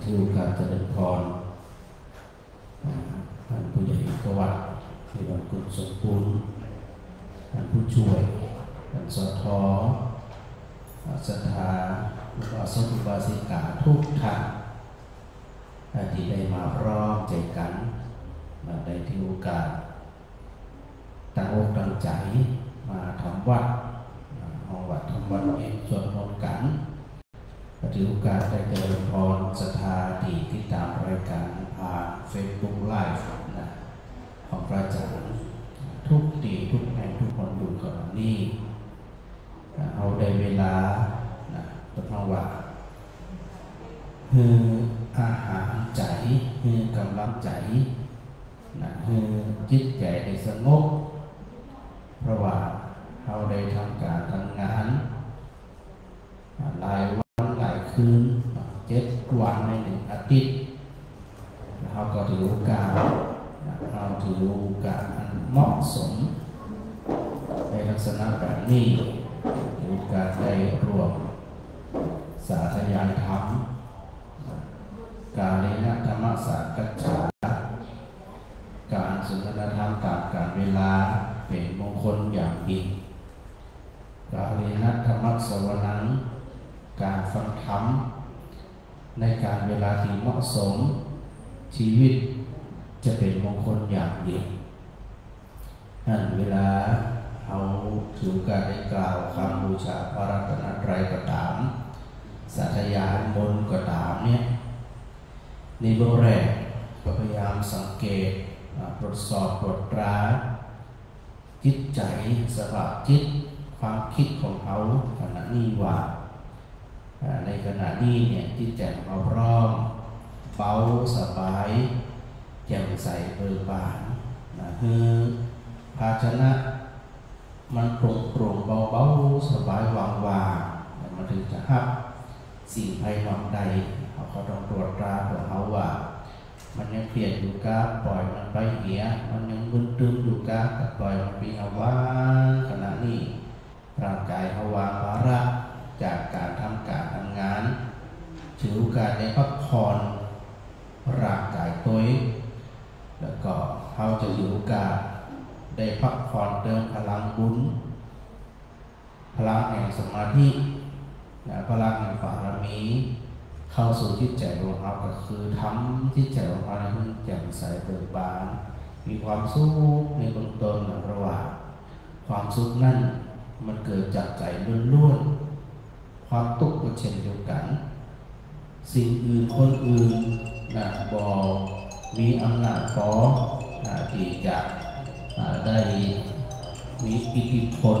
ถือโอกาสเจริญพรท่านผู้ใหญ่กวัดที่วัดกุศลสมบูรณ์ท่านผู้ช่วยท่านสทศรัทธาอุบาสกอุบาสิกาทุกท่านที่ได้มาพร้อมใจกันได้ถือโอกาสตั้งอกตั้งใจมาทำวัดห้องวัดทำวัดเองส่วนมนต์กันถือโอกาสได้เจริญพรศรัทธาที่ติดตามรายการผ่าน Facebook Live ของพระอาจารย์ทุกที่ทุกแห่งทุกคนอยู่กับนี้เอาได้เวลาเป็นภาวะคืออาหารใจคือกำลังใจคือจิตใจได้สงบเพราะว่าเราได้ทำการทำงานหลายวันหลายคืน7 วันใน1 อาทิตย์เราก็ถือโอกาสเราถือโอกาสเหมาะสมในลักษณะแบบนี้ถือโอกาสได้รวมสาธยายธรรมกาเลนะธรรมสากัจฉาการสนทนาธรรมตามกาลเวลาเป็นมงคลอย่างยิ่งกาเลนะธรรมสวนังการฟังธรรมในการเวลาที่เหมาะสมชีวิตจะเป็นมงคลอย่างยิ่งนั่นเวลาเอาถือการได้กล่าวคำบูชาพระรัตนตรัยก็ตามสาธยายมนต์ก็ตามเนี่ยในเบื้องแรกก็พยายามสังเกตตรวจสอบตรวจตราจิตใจสภาพจิตความคิดของเขาขณะนี้ว่าในขณะนี้เนี่ยจิตใจของเราพร้อมเบาสบายแจ่มใสเบิกบานคือภาชนะมันโปร่งเบาสบายวางมันถึงจะฮับสิ่งภายนอกใดเขาก็ต้องตรวจตราของเขาว่ามันยังเปลี่ยนอยู่กับปล่อยมันไปเหี้ยมันยังมึนตึงอยู่กับปล่อยมันไปเอาว่างขณะนี้ร่างกายเขาวางภาระจากการทำการทำงานถือโอกาสได้พักผ่อนร่างกายตัวเองแล้วก็เขาจะถือโอกาสได้พักผ่อนเติมพลังบุญพลังแห่งสมาธิพลังแห่งบารมีเข้าสู่จิตใจของเราก็คือทำจิตใจของเราให้มันแจ่มใสเบิกบานมีความสุขในเบื้องต้นระหว่างความสุขนั้นมันเกิดจากใจล้วนๆความทุกข์ก็เช่นเดียวกันสิ่งอื่นคนอื่นบอกมีอำนาจพอที่จะได้มีอิทธิพล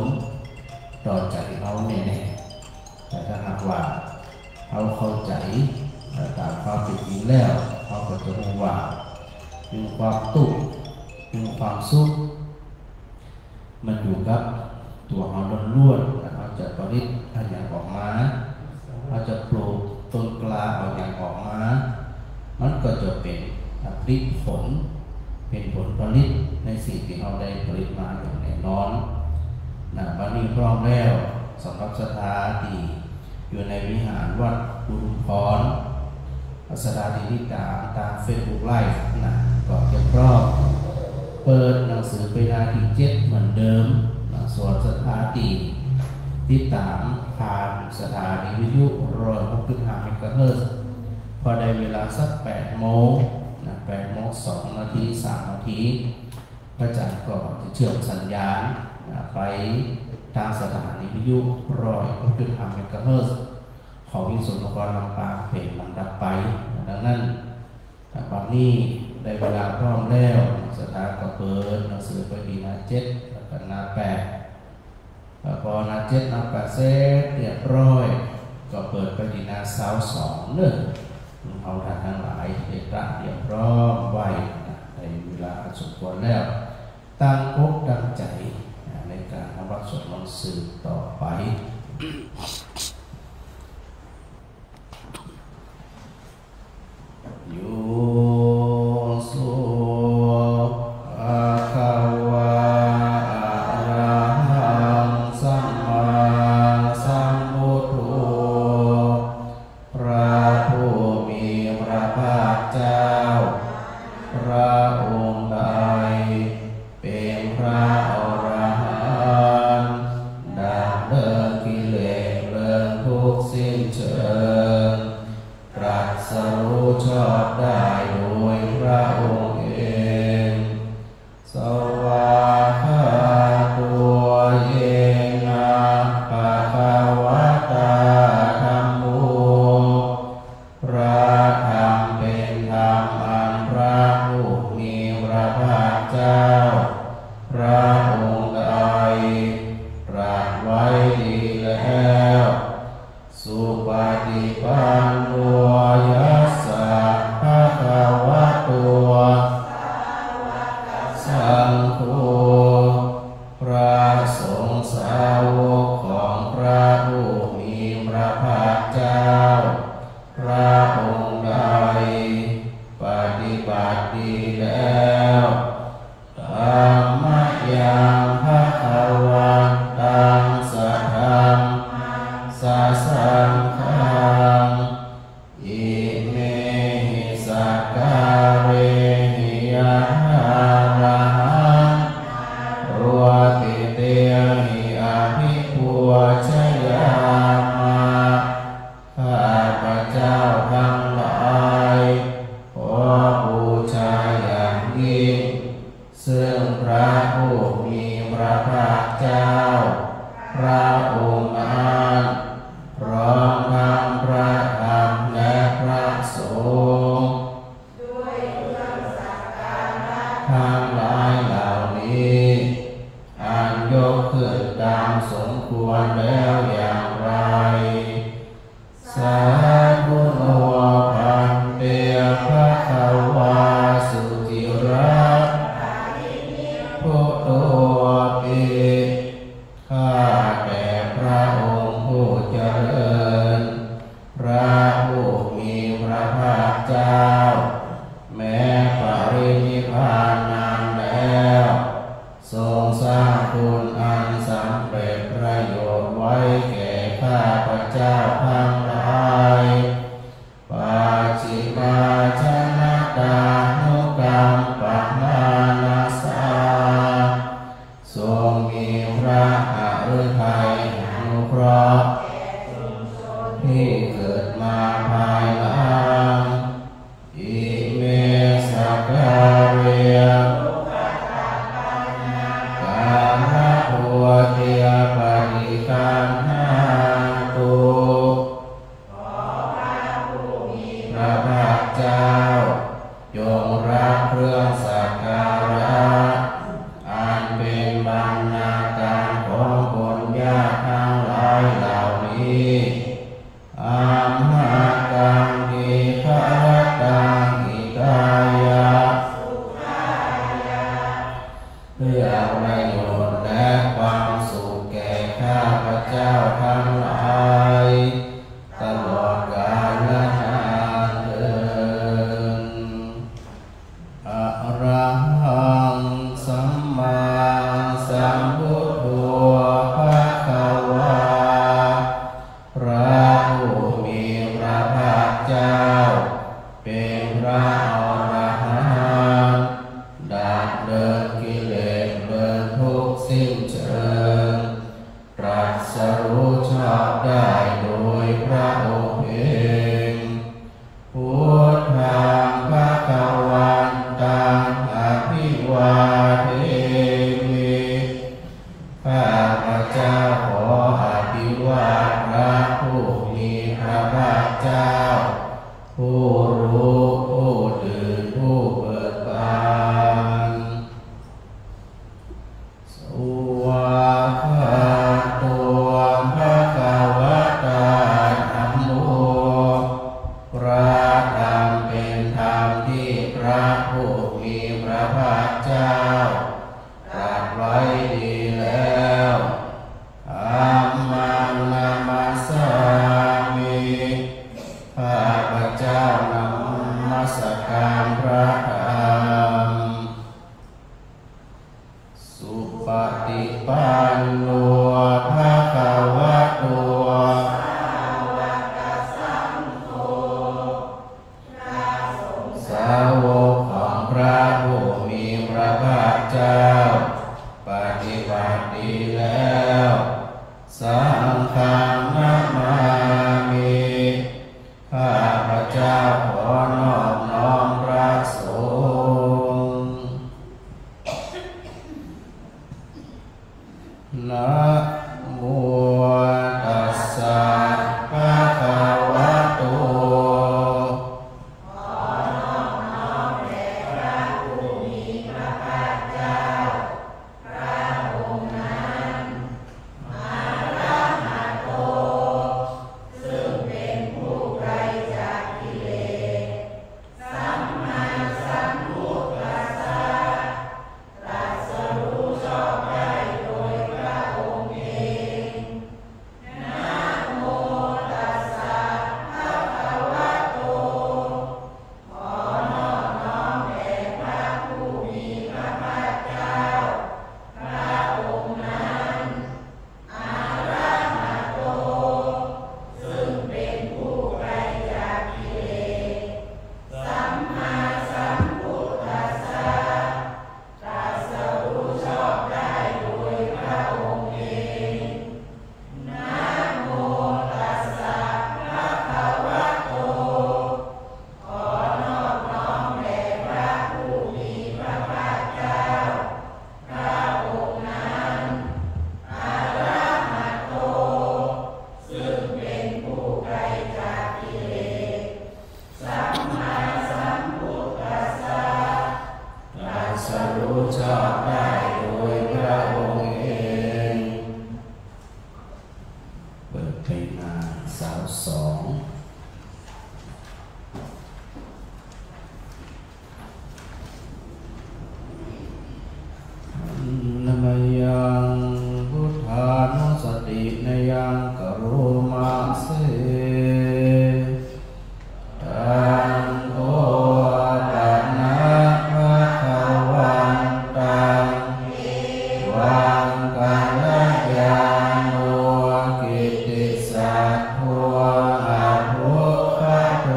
ต่อใจเราแน่ๆแต่ถ้าหากว่าเขาเข้าใจตามความเป็นจริงแล้วเขาก็จะรู้ว่ามีความทุกข์มีความสุขมันอยู่กับตัวเขาล้วนๆเขาจะผลิตอย่างออกมาเขาจะปลูกต้นกล้าเอาอย่างออกมามันก็จะเป็นผลิตผลเป็นผลผลิตในสิ่งที่เราได้ผลิตมาอย่างแน่นอนวันนี้พร้อมแล้วสำหรับศรัทธาที่อยู่ในวิหารวัดบุรุพรศรัทธาที่ติดตาม Facebook Live ก็จะพร้อมเปิดหนังสือเวลาที่7เหมือนเดิมส่วนศรัทธาที่ติดตามผ่านสถานีวิทยุ106.5 เมกะเฮิรตซ์พอได้เวลาสัก8 โมง8 โมง 2 นาที 3 นาทีพระอาจารย์ก็จะเชื่อมสัญญาณไปทางสถานีวิทยุ106.5 เมกะเฮิรตซ์ของวิสุทธินครลำปางเป็นลำดับไปดังนั้นวันนี้ได้เวลาพร้อมแล้วสถานก็เปิดหนังสือไปดีนา7แล้วก็นา8พอนา7นา8เสร็จเรียบร้อยก็เปิดไปดีนา22เนื่องเอาทางทั้งหลายเอกระเรียบร้อยไว้ในเวลาสมควรแล้วตั้งอกตั้งใจในการทำวัดสวดมนต์สืบต่อไปโยโสภะคะวะอะระหังสัมมาสัมพุทโธพระผู้มีพ เจ้าพระองค์ใดปฏิบัติดีแล้วธรรมยังภวันตังสัทธัมสัสสังฆังอิเมหิสักการเรหิยะระหังรวติเตหิอภิปูชยามะข้าพเจ้าทั้งหลายขอบูชาอย่างยิ่งซึ่งพระผู้มีพระภาคเจ้าพระองค์นั้นพร้อมทั้งพระธรรมและพระสงฆ์ด้วยเครื่องสักการะทั้งหลายเหล่านี้อันยกขึ้นตามสมควรแล้วอย่างไรสาธุโนภันเตภะคะวาสุติระพุทโธปิข้าแต่พระองค์ผู้เจริญพระผู้มีพระภาคเจ้าแม้ปรินิพพานนานแล้วทรงสร้างคุณอันสำเร็จประโยชน์ไว้แก่ข้าพเจ้าทั้งหลายปัจฉิมาชนะตานุกรรมปัฏฐานาสาทรงมีพระฤทัยอนุเคราะห์ที่เกิดมาภายหลังอิเมสักการเรกามะโพธิยปฏิคันหาตุพระภาคเจ้าจงรับเครื่องสักการะอันเป็นบรรณาการของคนยากทั้งหลายเหล่านี้อัมหากังกิภรตังกิกายะเพื่อประโยชน์และความสุขแก่ข้าพเจ้าทั้งหลายตลอดกาลนานเทอญอะระหังสัมมาสัมพุทโธภะคะวาพระผู้มีพระภาคเจ้าเป็นพระอรหันต์ดับเดินกิเลสเดินทุกข์สิ้นเชิงตรัสรู้ชอบได้โดยพระองค์เองพุทธังภคะวันตังอภิวาเทมิข้าพเจ้าขออภิวาทพระผู้มีพระภาคเจ้าผู้รู้ผู้ตื่นผู้เบิกบานสวากขาโตภะคะวะตาธัมโมพระธรรมเป็นธรรมที่พระผู้มีพระภาคเจ้าตรัสไว้ดีแล้วธัมมังนามัสสามิข้าพเจ้านมัสการพระธรรมสุปฏิปันโนภะคะวะโตสาวกของพระผู้มีพระภาคเจ้าปฏิบัติดีแล้วสังฆังนะมามิข้าพเจ้าขอนอบน้อมพระสงฆ์นะโมตัสสะภะคะวะโต 2นมยังพุทธานุสตินยังกโรมาเสตังโฆปะนะภะคะวันตังวังกัลยาโนกิตติสัทโธอะภุคโต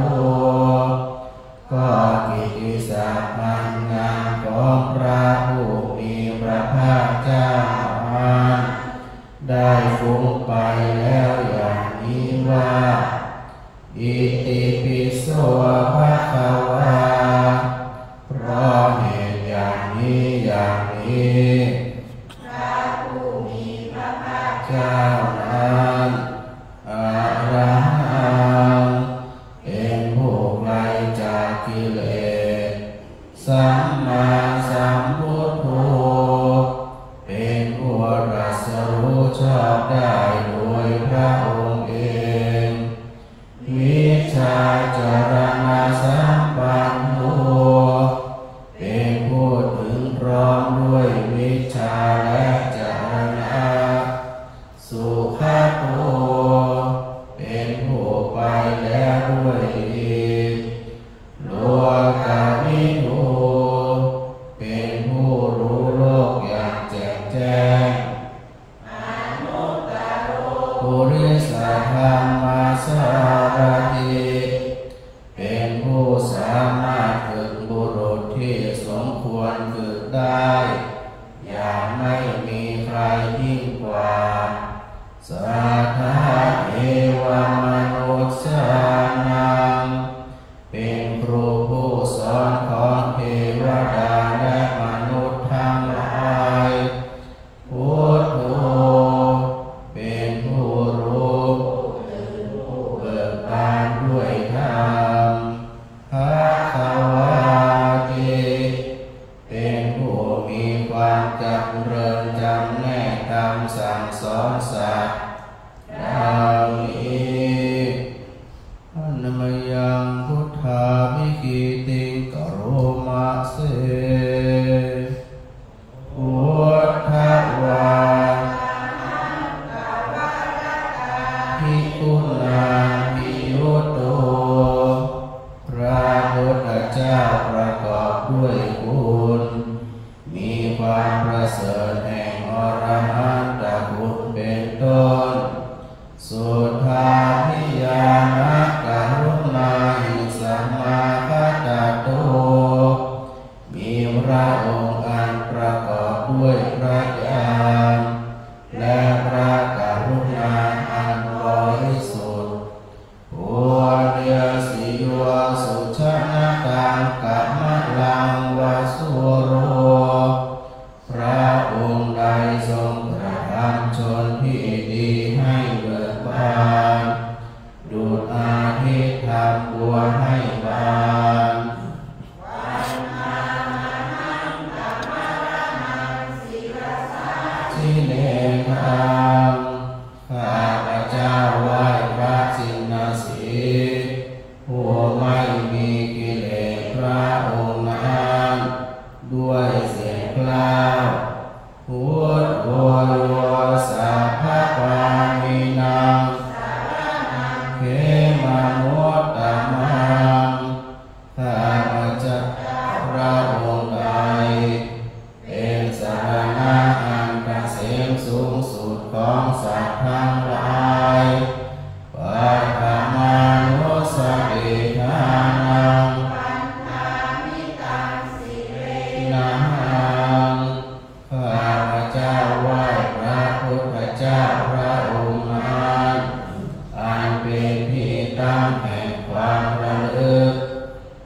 ก็กิตติศัพท์อันงามของพระผู้มีพระภาคเจ้าได้ฟุ้งไปแล้วอย่างนี้ว่าอิติปิโสภะคะวาเพราะเหตุอย่างนี้อย่างนี้พระผู้มีพระภาคเจ้านั้นอะระหังเป็นผู้ไกลจากกิเลสสัมมาสัมพุทโธเป็นผู้ตรัสรู้ชอบได้โดยพระองค์เองวิชาจารณะสัมปันโนเป็นผู้ถึงพร้อมด้วยวิชาและจารณะสุขโตเป็นผู้ไปแล้วด้วยดีโลกาวิทูเป็นผู้รู้โลกอย่างแจ่มแจ้งปุริสธรรมสารถิเป็นผู้สามารถฝึกบุรุษที่สมควรฝึกได้อย่างไม่มีใครยิ่งกว่าสัทธะเอวมนุสสานังเป็นครูผู้สอนของเทวดาและมนุษย์ทั้งหลายพุทโธเป็นผู้รู้เบิกบานด้วยธรรมภคะวาติเป็นผู้มีความจำเริญจำแนกตามสั่งสอนสัตว์ดังนี้นมยังพุทธาภิกิติกโรมาเสพุทธวาภิกขุนาภิยุตโตพระพุทธเจ้าประกอบด้วยคุณมีความประเสริฐแห่งอรหันตคุณเป็นต้นสุทธาภิญาณกรุณาหิสัมมาคัตโตมีพระองค์อันประกอบด้วยพระญาณและพระกรุณาอันบริสุทธิ์โอเดียสิโยสุชนะตังกัมมะลังวสุโรพระองค์ใดทรงกระทำชนที่ดีให้เบิกบานดุจอาทิตย์ทำบัวให้บานที่เลนังข้าพเจ้าไหว้พระชินสีห์ผู้ไม่มีกิเลสพระองค์นั้นด้วยเสียงกล่าวพุทโธโยสัพพะปามินังเขมานุตตมังข้าพเจ้าพระองค์ใดเป็นสรณะอันเกษมสูงสุดของสัตว์ทั้งหลายปัฏฐามานุสติทานังนังข้าพเจ้าไหว้พระพุทธเจ้าพระองค์นั้นอันเป็นที่ตั้งแห่งความระลึก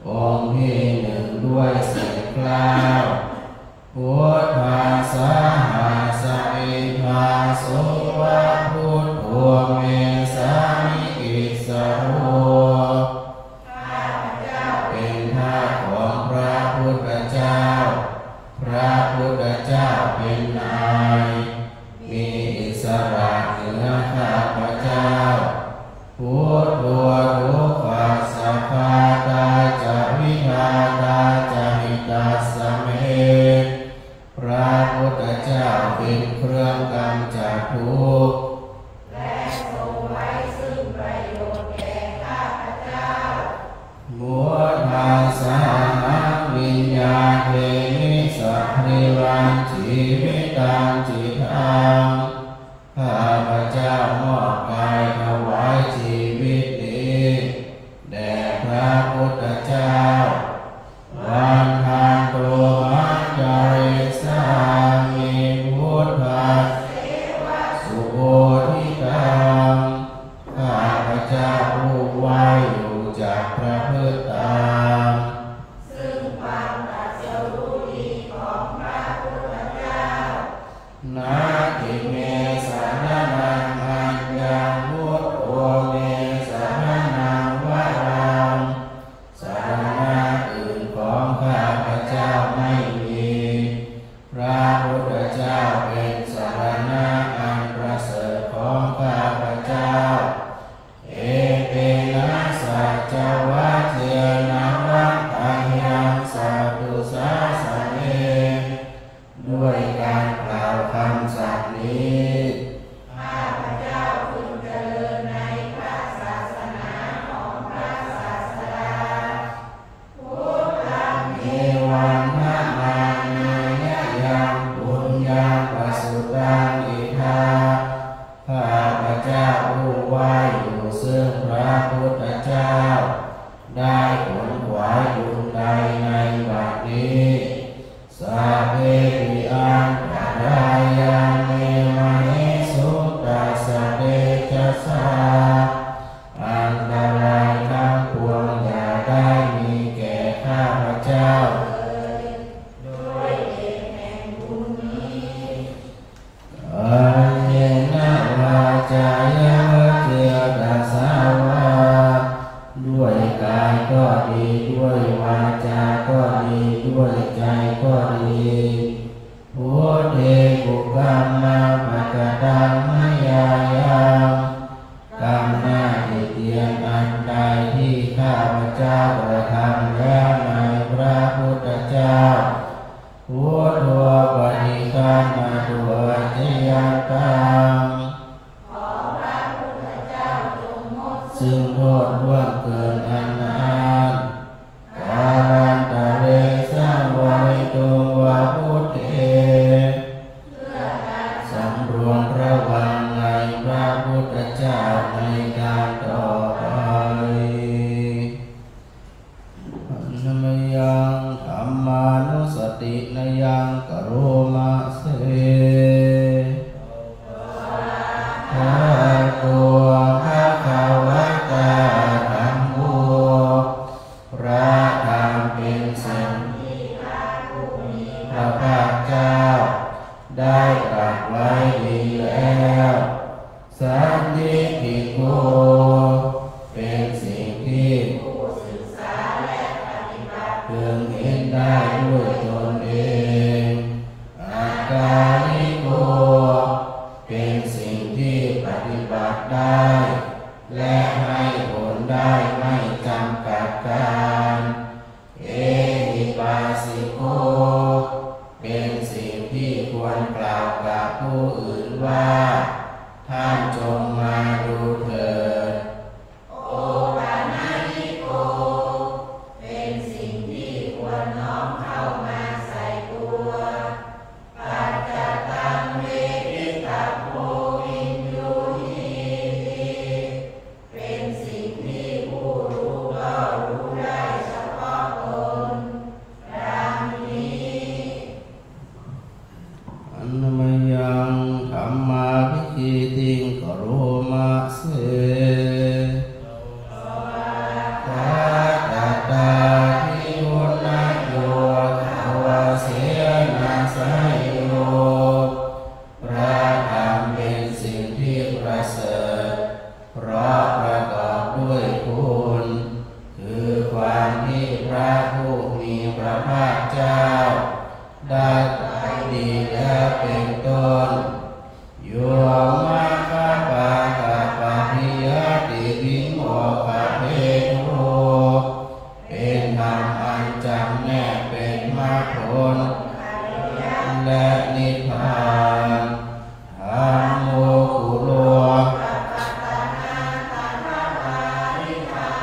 องค์ที่หนึ่งด้วยเสียงกล่าวพุทธัสสะหาสมิภาโสวะพุทโธเมสามิกิสสโรเป็นทาสของพระพุทธเจ้าพระพุทธเจ้าเป็นนายมีอิสระเหนือข้าพเจ้าพุทโธ ผู้ไว้อยู่จากพระพุทธตามซึ่งความตรัสรู้ดีของพระพุทธเจ้านาทิเมสารนังอัญญังพุทโธเมสารนังวรังสารณะอื่นของข้าพเจ้าไม่มีพระพุทธเจ้าเป็นสารณะอันประเสริฐของข้าพเจ้าเอเตนะสัจจวัตเถนะวัตถังยังสัพพุสาสะเนด้วยการกล่าวคำสัตย์นี้ข้าพเจ้าพึงเจริญในพระศาสนาของพระศาสดาพุทธังเอวังนะมาเนยยังปุญญังปสุตังอิทาข้าพเจ้าผู้ไหว้อยู่ซึ่งพระพุทธเจ้าได้ขวนขวายบุญใดในบัดนี้สัพเพปิอันตรายาเมมหิสุตัสสะเตจัสสะอันตรายทั้งปวงอย่าได้มีแก่ข้าพเจ้าด้วยเดชแห่งบุญนี้อันเยนะวาจายะเจตัสสะวะด้วยกายก็ดีด้วยวาจาก็ดีด้วยใจก็ดีพุทเทกุกัมมาปะกตังมยายากรรมหน้าที่เตียนอันใดที่ข้าพเจ้ากระทำแล้วในพระพุทธเจ้าพุทโธปฏิคันมาตัวเจยันตังซึ่งโทษล่วงเกินอันนานกาลันตะเรสังวริตุวะพุทเถสำรวมระวังในพระพุทธเจ้าในการต่อไปนมยังธัมมานุสตินยังกโรมะเสภะตัวภะคะวะตาธัมโมพระธรรมเป็นสิ่งที่พระผู้มีพระภาคเจ้าได้ตรัสไว้ดีแล้วสันนิทิโกเป็นสิ่งที่ผู้ศึกษาและปฏิบัติพึงเห็นได้ด้วยตนเองอาการนิโกเป็นสิ่งที่ปฏิบัติได้และให้ผลได้ไม่จำกัดการเอหิปัสสิโกเป็นสิ่งที่ควรกล่าวกับผู้อื่นว่าท่านจงมาดูเถิดโอปานาญิโกเป็นสิ่งที่ควรน้อมเข้ามาใส่ตัวปัจจตังเวทิตัพโพวินยูหิติเป็นสิ่งที่ผู้รู้ก็รู้ได้เฉพาะตนดังนี้อันมยังธัมมาภิคิติงกโรมะเสภะตตาทิวุณโยภวเสนะสยโยพระธรรมเป็นสิ่งที่ประเสริฐเพราะประกอบด้วยคุณคือความที่พระผู้มีพระภาคเจ้าได้ตรัสดีแล้วเป็นต้นโยมะคะปะกะปะริยติวิโมกขเพโทเป็นธรรมอันจำแนกเป็นมรรคผลและนิพพานธัมโมกุโล ปัตตานาตันทาริธา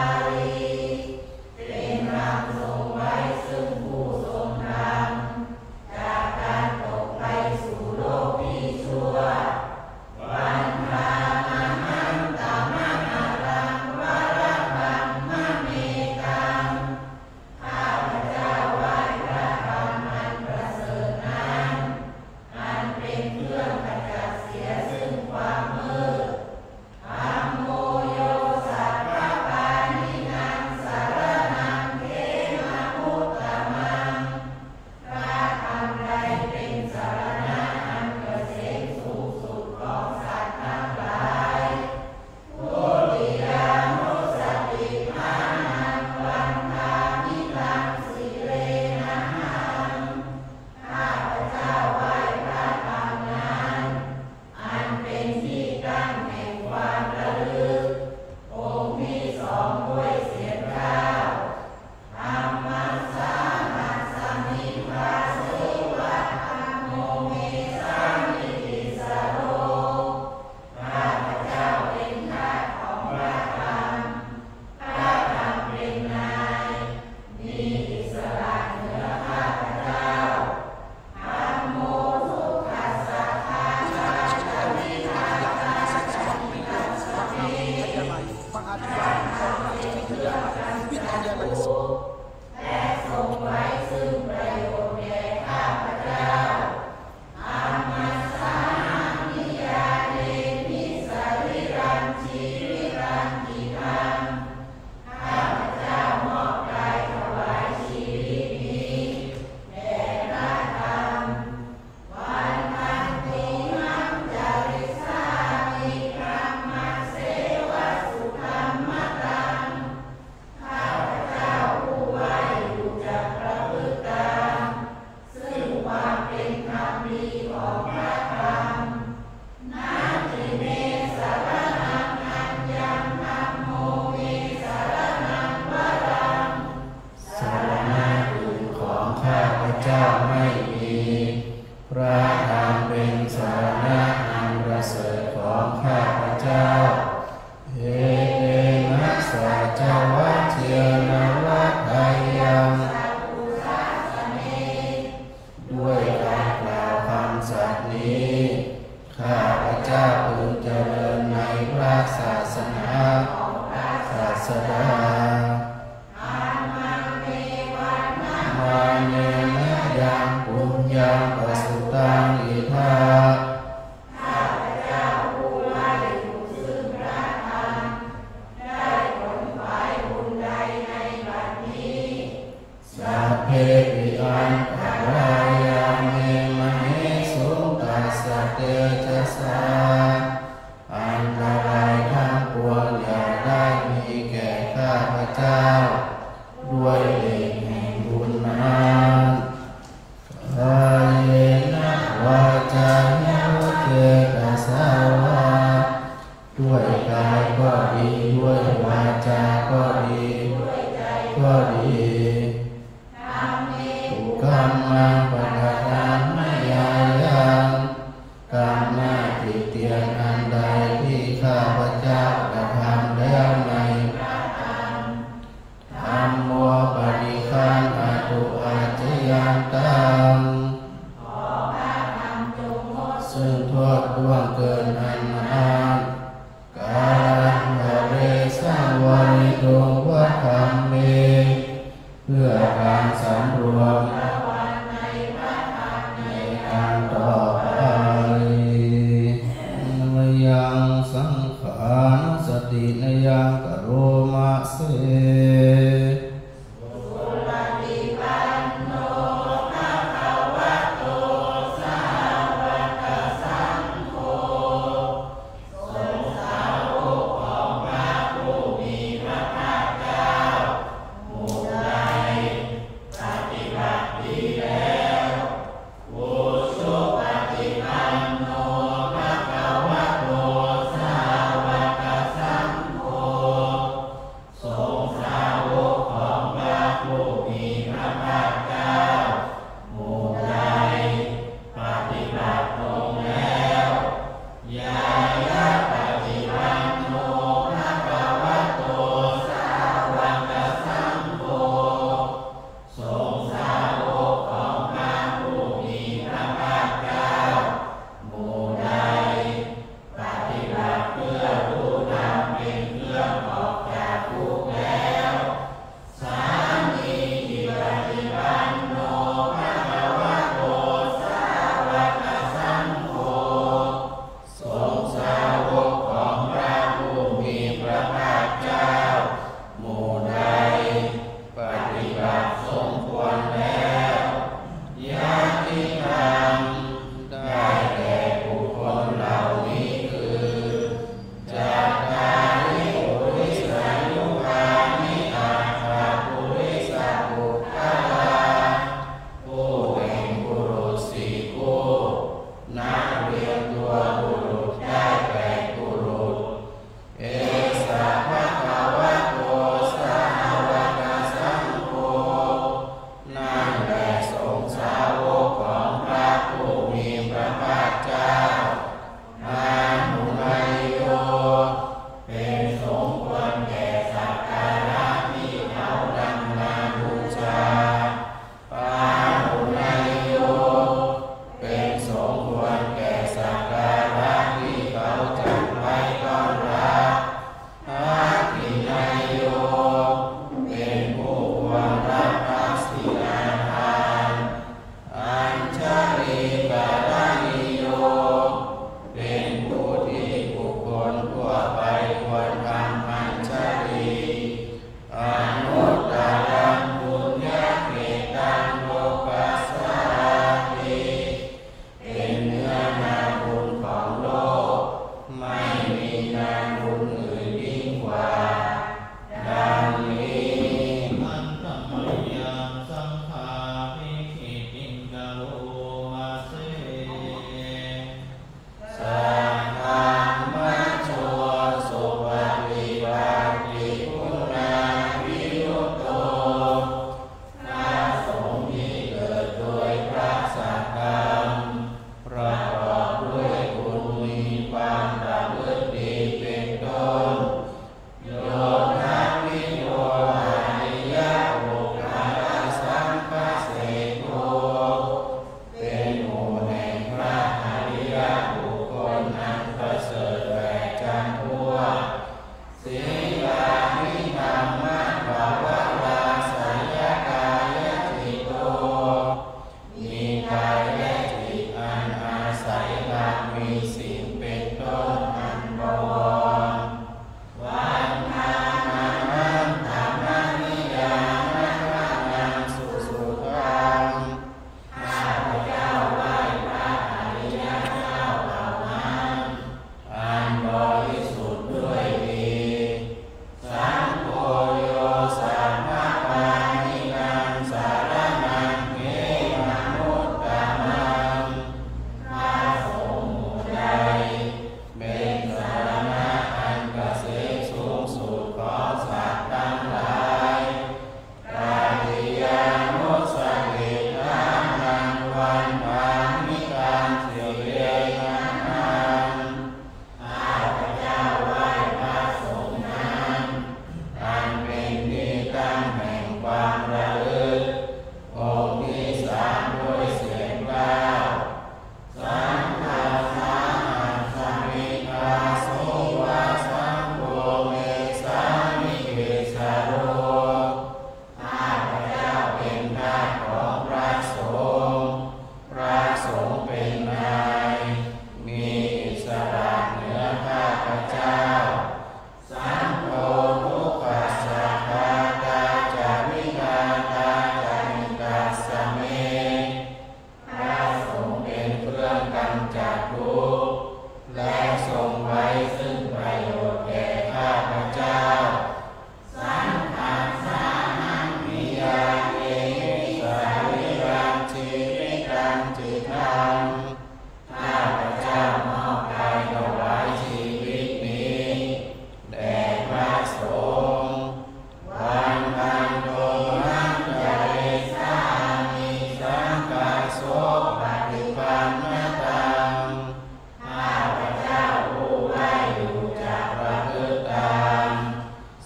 สาว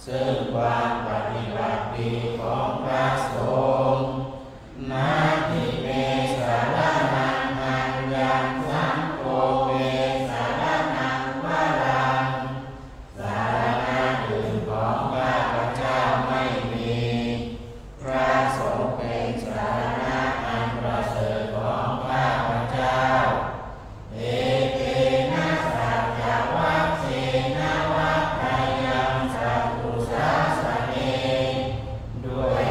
ซึ่งความปฏิบัติดีของพระสงฆ์นาทิเมสารนังอัญญังสังโฆเวสารนังวรังสารณะอื่นของข้าพเจ้าไม่มีพระสงฆ์เป็นสารณะอันประเสริฐของข้าพเจ้าเอเตนะสัจจวัคเสนะวัคคายังสัพพุสสะเนด้วย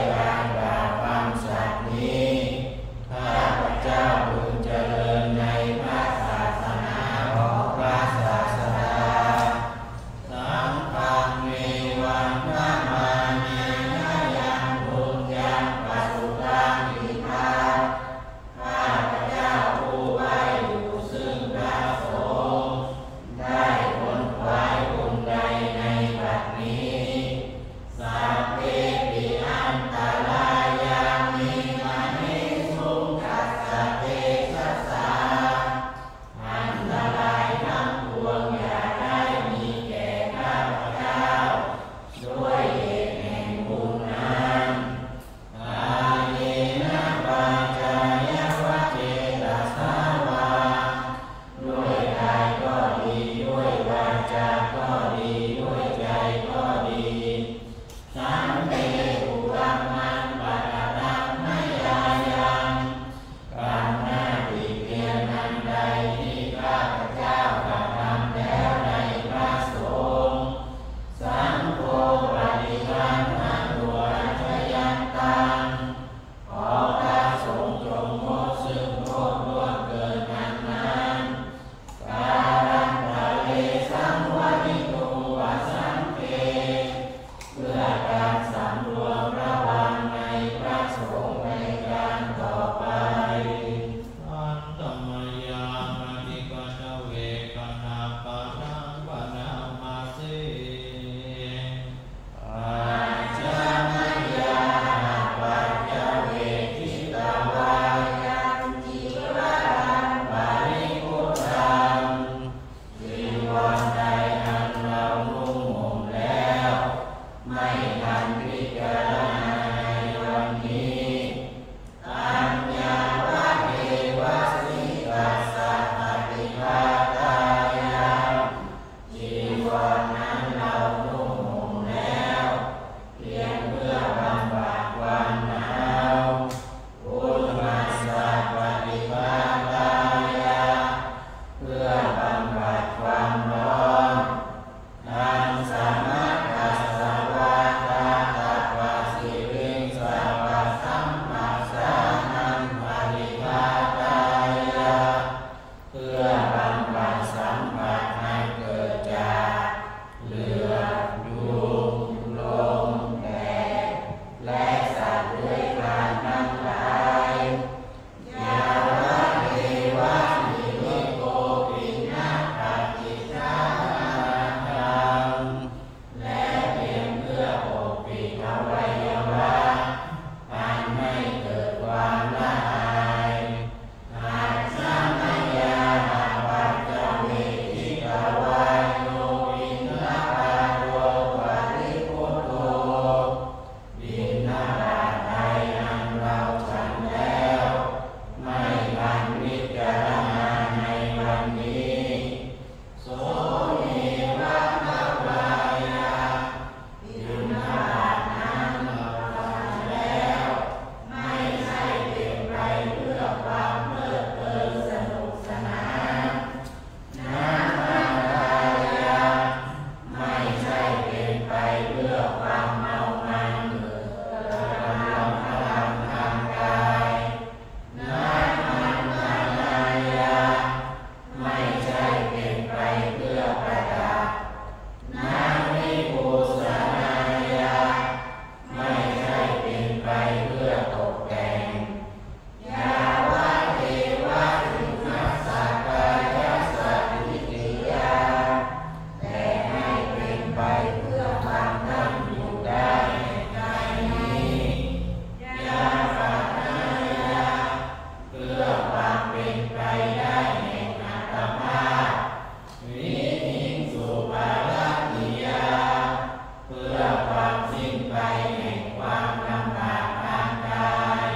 แห่งความลำบากทางกาย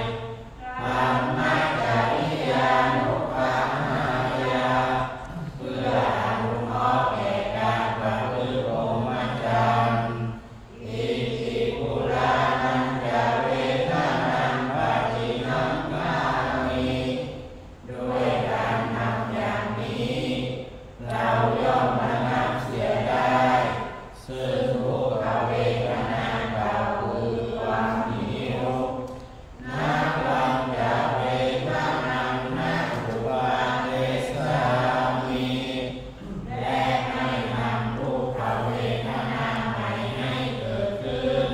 ธรรมจริยานุปัฏฐายาเพื่ออนุเคราะห์แก่การประพฤติพรหมจรรย์อิติปุรานันจะเวทนังปฏินังกามิด้วยการทำอย่างนี้เราย่อมระงับเสียได้ซึ่งทุกขเวทนาเก่าคือความหิวนักลังจะเวทนังนักอุปาเทสามิและให้นำทุกขเวทนาใหม่ให้เกิดขึ้น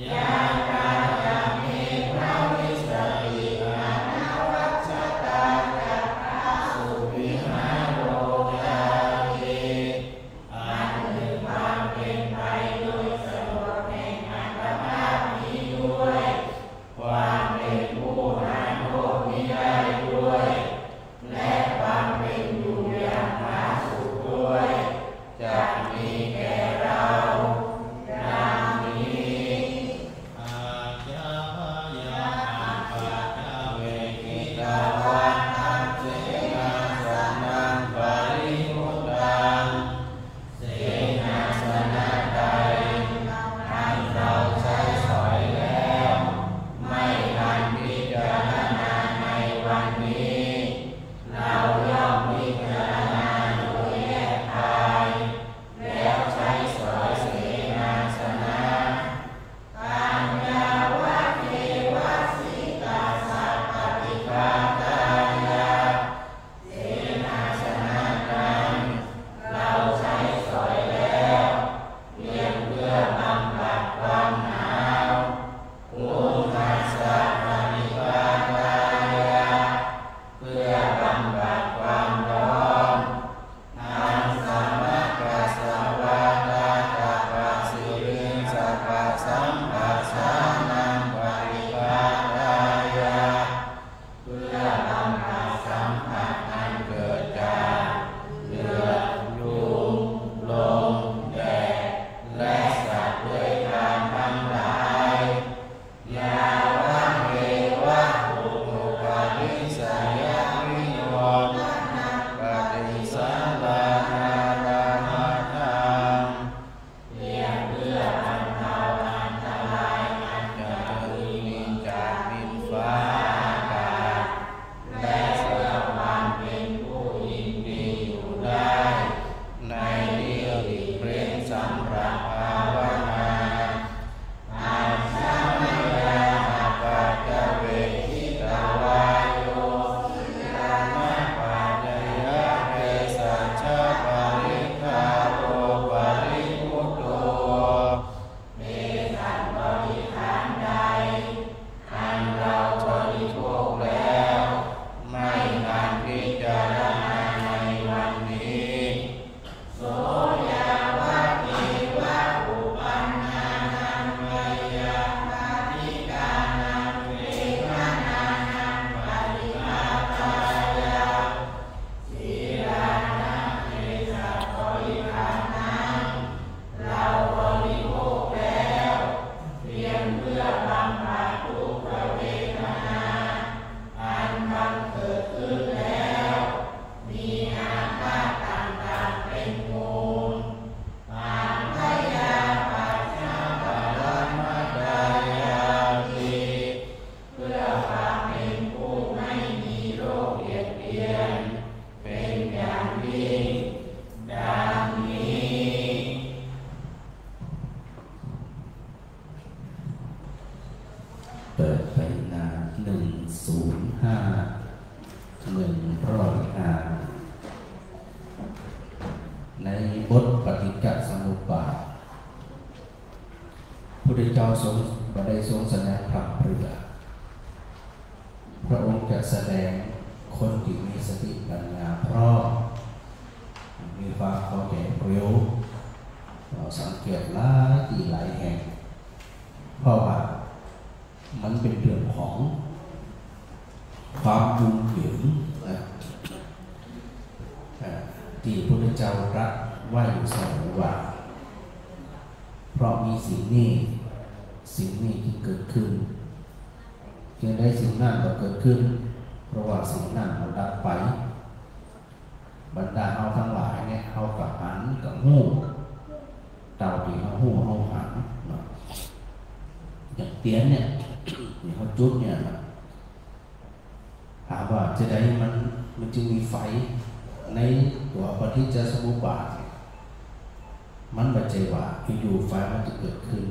ยาตาจะมีพระวิสัยอนวัชตาจักขาสุวิหารโลกาภิอันถึงความเป็นไปโดยสะดวกแห่งอัตภาพนี้ด้วยความเป็นผู้หาโทษมิได้ด้วยและความเป็นอยู่อย่างผาสุกด้วยจะมีแก่เราดังนี้อาจายาปัจจเวกิตาวัฏทัพเสนาสนังปริมุตตังเสนาสนะใดอันเราใช้สอยแล้วไม่ทันพิจารณาในวันนี้เราย่อมพิจารณาโดยแยกทายแล้วใช้สอยเสนาสนะปัญญาวะเทวสิกาสัพปฏิภาตายาเสนาสนะนั้นเราใช้สอยแล้วเพียงเพื่อบำบัดความหนาวอุทัสสะปฏิภาตายาเพื่อบำบัดความร้อนอันสมัคคสวาตาตาปัสสิริสัพพะสัมปัสสานังปฏิภาตายาเพื่อบำบัดสัมผัสอันเกิดจากเลือดยุงลมแดดและสัตว์เลื้อยคลานทั้งหลายยาวะเมวะอุตุปาทิสายาวิวัฏปฏิสัมปานารามาทังเพียงเพื่อบรรเทาอันตรายอันจะพึงมีจากดินฟ้าอากาศและเพื่อความเป็นผู้ยินดีอยู่ได้ในที่หลีกเร้นสำหรับภาวนาอาสามยาปัจจเวทิตาวายโยยานาปัจจยะเทสัจจปริคาโรปริมุตโตเมสันบริขารใดอันเราบริโภคแล้วไม่นานพิจารณาในวันนี้โสยาวะเทวะอุปันนานังไวยาปานิกานังเวทนานังปฏิมาตายาสีรานังเทสะบริขารนั้นเราบริโภคแล้วเพียงเพื่อบำบัดทุกขเวทนาอันบังเกิดขึ้นแล้วมีอาพาธต่างๆเป็นมูลปัญญาปัจจาปรมัตถายาติเพื่อความเป็นผู้ไม่มีโรคเบียดเบียนเป็นอย่างยิ่งดังนี้เปิดไปหน้า105 ในบทปฏิจจสมุปบาทพระพุทธเจ้าทรงบันไดทรงแสดงพร่ำเพรื่อพระองค์จะแสดงคนที่มีสติปัญญาพร้อมมีความเข้าใจเร็วเราสังเกตหลายที่หลายแห่งเพราะว่ามันเป็นเรื่องของความยุ่งเหยิงที่พระพุทธเจ้าตรัสว่าอยู่เสมอว่าเพราะมีสิ่งนี้ สิ่งนี้ที่เกิดขึ้นจึงได้สิ่งนั้นก็เกิดขึ้นเพราะว่าสิ่งนั้นมันดับไปบรรดาเอาทั้งหลายเนี่ยเอากับหันกับหูเต่าที่เอาหูเอาหันอย่างเตี้ยนเนี่ยที่เขาจุดเนี่ยถามว่าจะได้มันจึงมีไฟในตัวปฏิจจสมุปบาทมันปัจจัยว่าอยู่ไฟมันจะเกิดขึ้น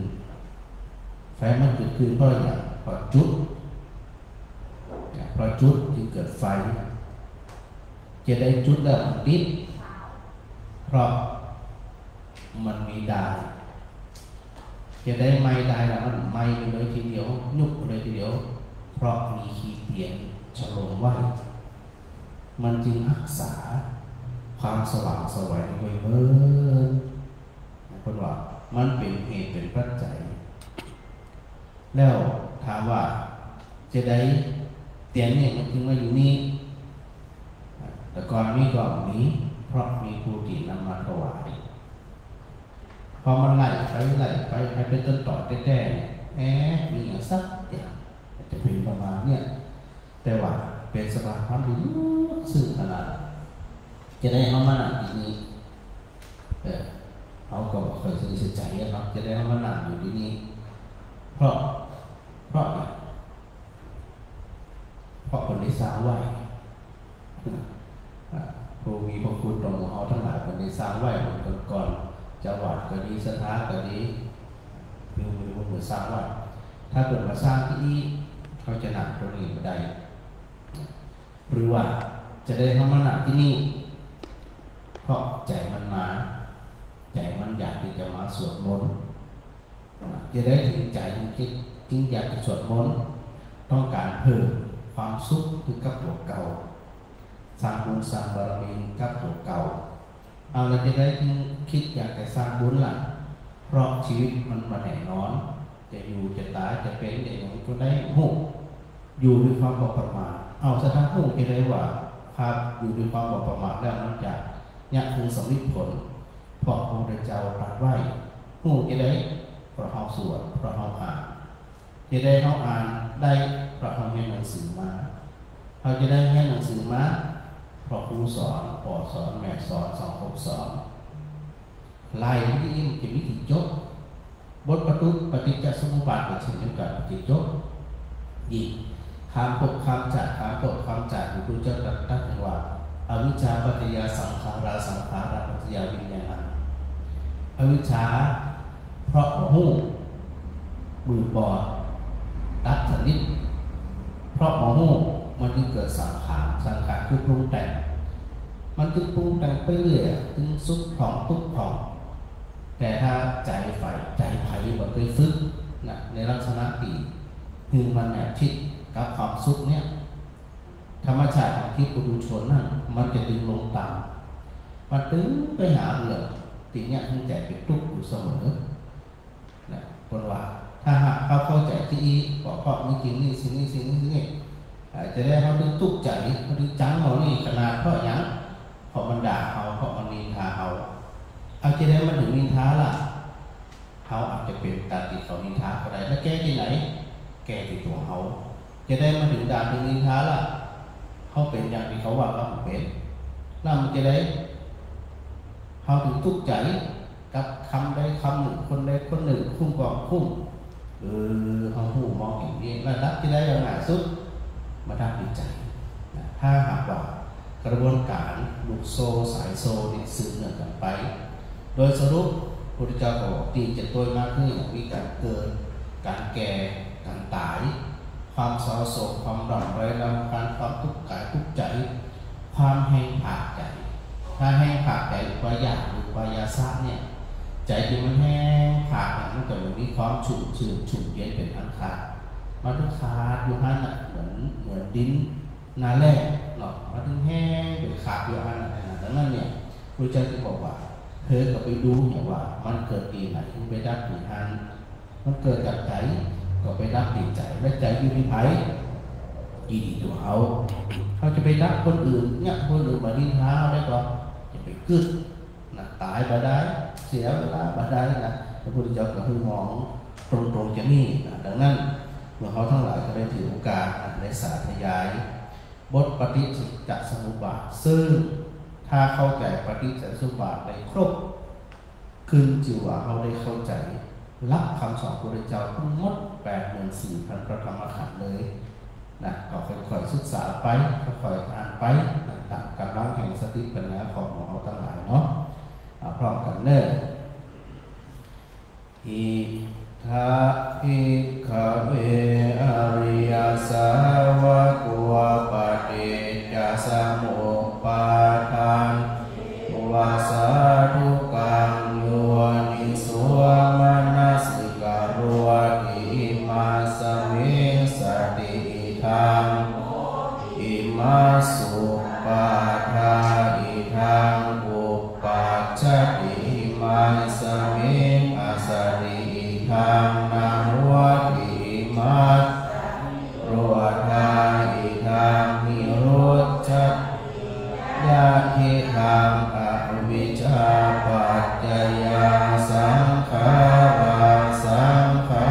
ไฟมันเกิดขึ้นเพราะอย่างเพราะจุดที่เกิดไฟจะได้จุดแล้วมันติดเพราะมันมีดาวจะได้ไม้ได้แล้วมันไม้ไปเลยทีเดียวยุบเลยทีเดียวเพราะมีขีดเตียนฉลองไว้มันจึงรักษาความสว่างสวัยไว้เมื่อคนว่ามันเป็นเหตุเป็นปัจจัยแล้วถามว่าจะได้เตียนเนี่ยมันจึงมาอยู่นี่แต่ก่อนมีก่อนนี้เพราะมีผู้ที่นำมาถวายพอมันไล่ไปให้เป็นต้นต่อแท้ๆมีอย่างสักอย่างจะเป็นประมาณเนี่ยแต่ว่าเป็นสภาพความดีซึ่งขนาดจะได้เอามาหนักอย่างนี้เขาก็เคยสื่อใจนะครับจะได้เอามาหนักอยู่ที่นี้เพราะคนได้สร้างไว้ผู้มีพระคุณต่อหมู่เขาทั้งหลายคนได้สร้างไว้ก่อนจังหวัดก็ดีสถานก็ดีคือมือสร้างไว้ถ้าเกิดมาสร้างที่นี่เขาจะหนักตรงนี้ไม่ได้หรือว่าจะได้เข้ามาหนักที่นี่เพราะใจมันมาใจมันอยากที่จะมาสวดมนต์จะได้ถึงใจมันคิดจริงอยากจะสวดมนต์ต้องการเพิ่มความสุขคือกับตัวเก่าสร้างบุญสร้างบารมีกับตัวเก่าเอาเราจะได้คิดอยากจะสร้างบุญหลังเพราะชีวิตมันมาแน่นอนจะอยู่จะตายจะเป็นอย่างนี้ก็ได้หูอยู่ด้วยความประมาทเอาสถานหูจะได้ว่าครับอยู่ด้วยความประมาทแล้วมันจะยักษ์คือสำลิดผลเพราะพระพุทธเจ้าตรัสไว้หูจะได้เพราะเขาสวดเพราะเขาอ่านจะได้เขาอ่านได้เพราะเขาเรียนหนังสือมาเขาจะได้เรียนหนังสือมาเพราะครูสอนพ่อสอนแม่สอนสังคมสอนลายนี้จะมีที่จบบทปฏิจจสมุปบาทเป็นสิ่งเดียวกันที่จบอีกคำพบคำจัดที่พระเจ้าตรัสว่าอวิชชาปัจจยสังขาราปัจจยวิญญาณอวิชชาเพราะหูมือบอดตัดสนิทเพราะหูมันจึงเกิดสังขารคือปรุงแต่งมันจึงปรุงแต่งไปเรื่อยถึงสุขผ่องทุกข์ผ่องแต่ถ้าใจไฟมันเคยฝึกนะในลักษณะตีคือมันแอบชิดกับความสุขเนี่ยธรรมชาติของที่ปุถุชนนั่นมันจะดึงลงต่ำมันดึงไปหาเรื่องตีเนี่ยทั้งใจเป็นทุกข์อยู่เสมอนะคนว่าถ้าหากเขาเข้าใจที่เพราะมีจริงนี่สิ่งนี้จะได้เขาดึงทุกข์ใจเขาดึงจังเขานี่ขนาดเพราะอย่างเพราะมันด่าเขาเพราะมันนินทาเขาเอาจะได้มันถึงนินทาล่ะเขาอาจจะเป็นตาติดเขานินทาก็ได้แล้วแก้ที่ไหนแก้ที่ตัวเขาจะได้มาถึงด่าถึงนินทาล่ะเขาเป็นอย่างที่เขาว่าเขาเป็นแล้วมันจะได้เขาถึงทุกข์ใจกับคำใดคำหนึ่งคนใดคนหนึ่งคุ้มกองคุ้มเขาหูมองเห็นเองระดับที่ได้ระดับสุดมาได้ดีใจถ้าหากว่ากระบวนการลูกโซ่สายโซ่เนี่ยสืบเนื่องกันไปโดยสรุปพระพุทธเจ้าบอกตีจะตัวมากขึ้นมีการเกิดการแก่การตายความเศร้าโศกความหลอนไรรำคาญความทุกข์กายทุกข์ใจความแห้งผากใจถ้าแห้งผากใจหรือว่าอยากหรือว่ายาซาเนี่ยใจที่มันแห้งผากมันก็มีความชุ่มชื้นชุ่มเย็นเป็นอันขาดมันทุกขาดอยู่หันเหมือนดินนาแร่เนาะมันถึงแห้งเป็นขาดอยู่หันดังนั้นเนี่ยพระเจ้าจึงบอกว่าเธอก็ไปดูเนี่ยว่ามันเกิดที่ไหนไปดับที่หันมันเกิดจากใจก็ไปดับที่ใจและใจอยู่ที่ไผดีตัวเขาจะไปดับคนอื่นเนี่ยคนอื่นมาดินท้าได้ก็จะไปกึศนะตายไปได้เสียเวลาไปได้นะพระพุทธเจ้าก็คือมอง ตรงๆจะนี่ดังนั้นเมื่อเขาทั้งหลายก็ได้ถือโอกาสในสาธยายบทปฏิจจสมุปบาทซึ่งถ้าเข้าใจปฏิจจสมุปบาทได้ครบขึ้นจิว่าเขาได้เข้าใจรับคำสอนพระพุทธเจ้าทั้งหมด 84,000 พระธรรมขันธ์เลยนะก็ค่อยๆศึกษาไปค่อยๆอ่านไปตามกำลังแห่งสติปัญญาของเราทั้งหลายเนาะพร้อมกันเนอะอิทาภิกขเวอริยสาวกปฏิจจสมุปบาทานวาสาธุกังโยนิโสมนัสการวติมาสมิสติธังอิมาสุปาทาอิทังอุปัชฌติมาสมิอาสติธังนาวัติมัสโรธาอิทังนิโรธยะทิธังอวิชชาปัจจยาสังขาราสังขา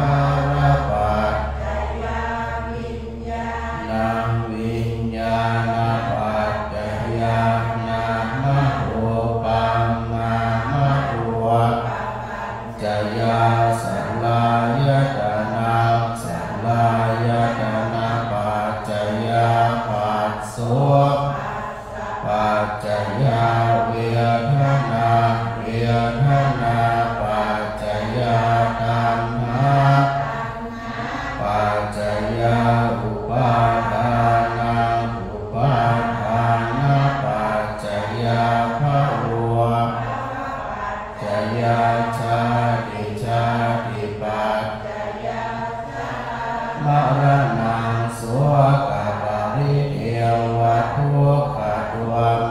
ราปัจจยาวิญญาณังวิญญาณปัจจยานามรูปังนามรูปัจจยาสัลลายตนะสัลลายตนะปัจจยาปัสโสปัจจยาเวทนาเวทนาปัจจยาตัณหาปัจจยาอุปาทานาอุปาทานาปัจจยาภวะปัจจยาชาติชาติปัจจยามรณังโสกปริเทวทุกขโท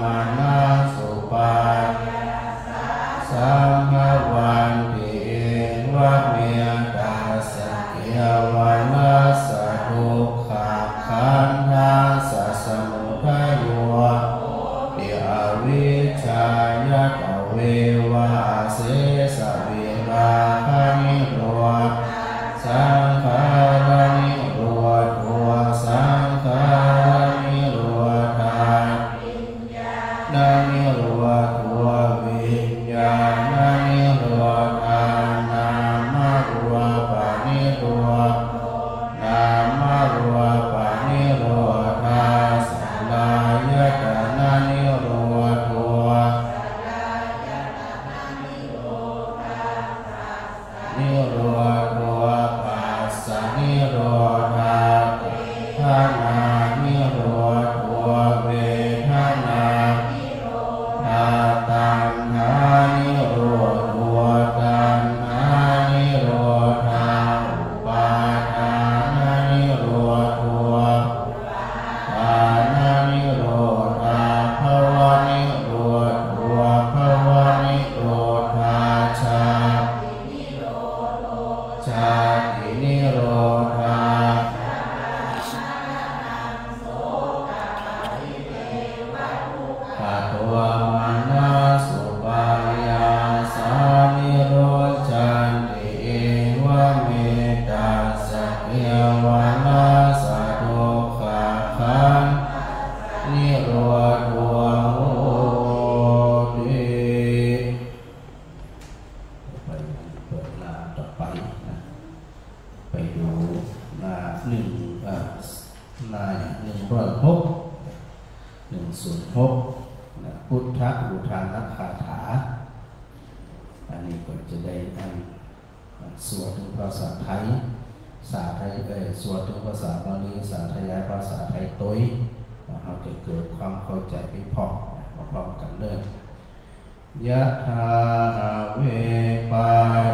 มนัสสุปาสังฆวันติวะเมตาสเกวันัสสะทุกขขันธัสสะสมุทัยโยติอวิชชายะตเววะเสสะวิราคะนิโรธสังขารานิโรธตัวสังขารานิโรธานานิโรธตัววิญญาณานิโรธานามรูปะนิโรธนามรูปะนิโรธาสัลลายตนะนิโรธตัวนิโรธตัวปัสสะนิโรธาทานานิโรธตัวเวทนาทาตัณหานิโรธตัวตัณหานิโรธาอุปาทานนิโรธตัวทานานิโรธาภวะนิโรธตัวภวะนิโรธาชาตินิโรธาปัตวมนัสสุปายาสานิโรจันติเอวะเมตัสสะเกวะนัสสะทุกขขันธ์นิโรธตัวโหติไปเปิดหน้าต่อไปนะไปดูหน้าหนึ่งหน้า106 พุทธอุทานคาถาอันนี้ก็จะได้สวดถึงภาษาไทยสวดถึงภาษาบาลีสาธยายภาษาไทยตัวเราจะเกิดความเข้าใจไปพร้อมกันเลยยะถาเวปา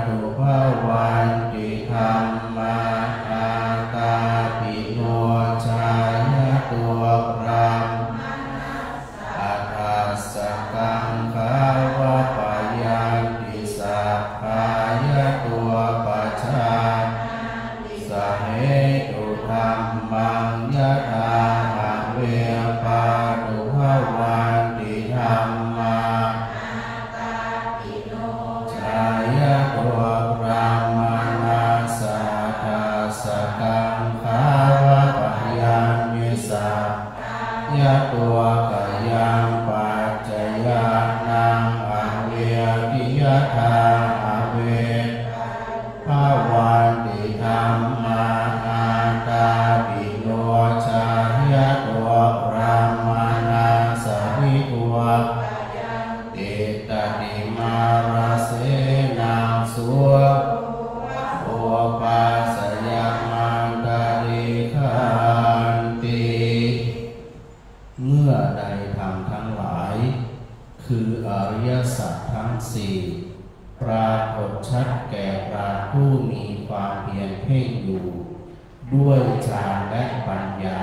ตุภาวันติธรรมาอาตาปิโนชายะตัวพรังอาทัสสะกังขาวะปะยันติสัพพายะตัวปัจจาสะเหตุธรรมังยะถาเวปาตุภาวันติธรรมาชายะตัวพระมนัสส อยู่ด้วยฌานและปัญญา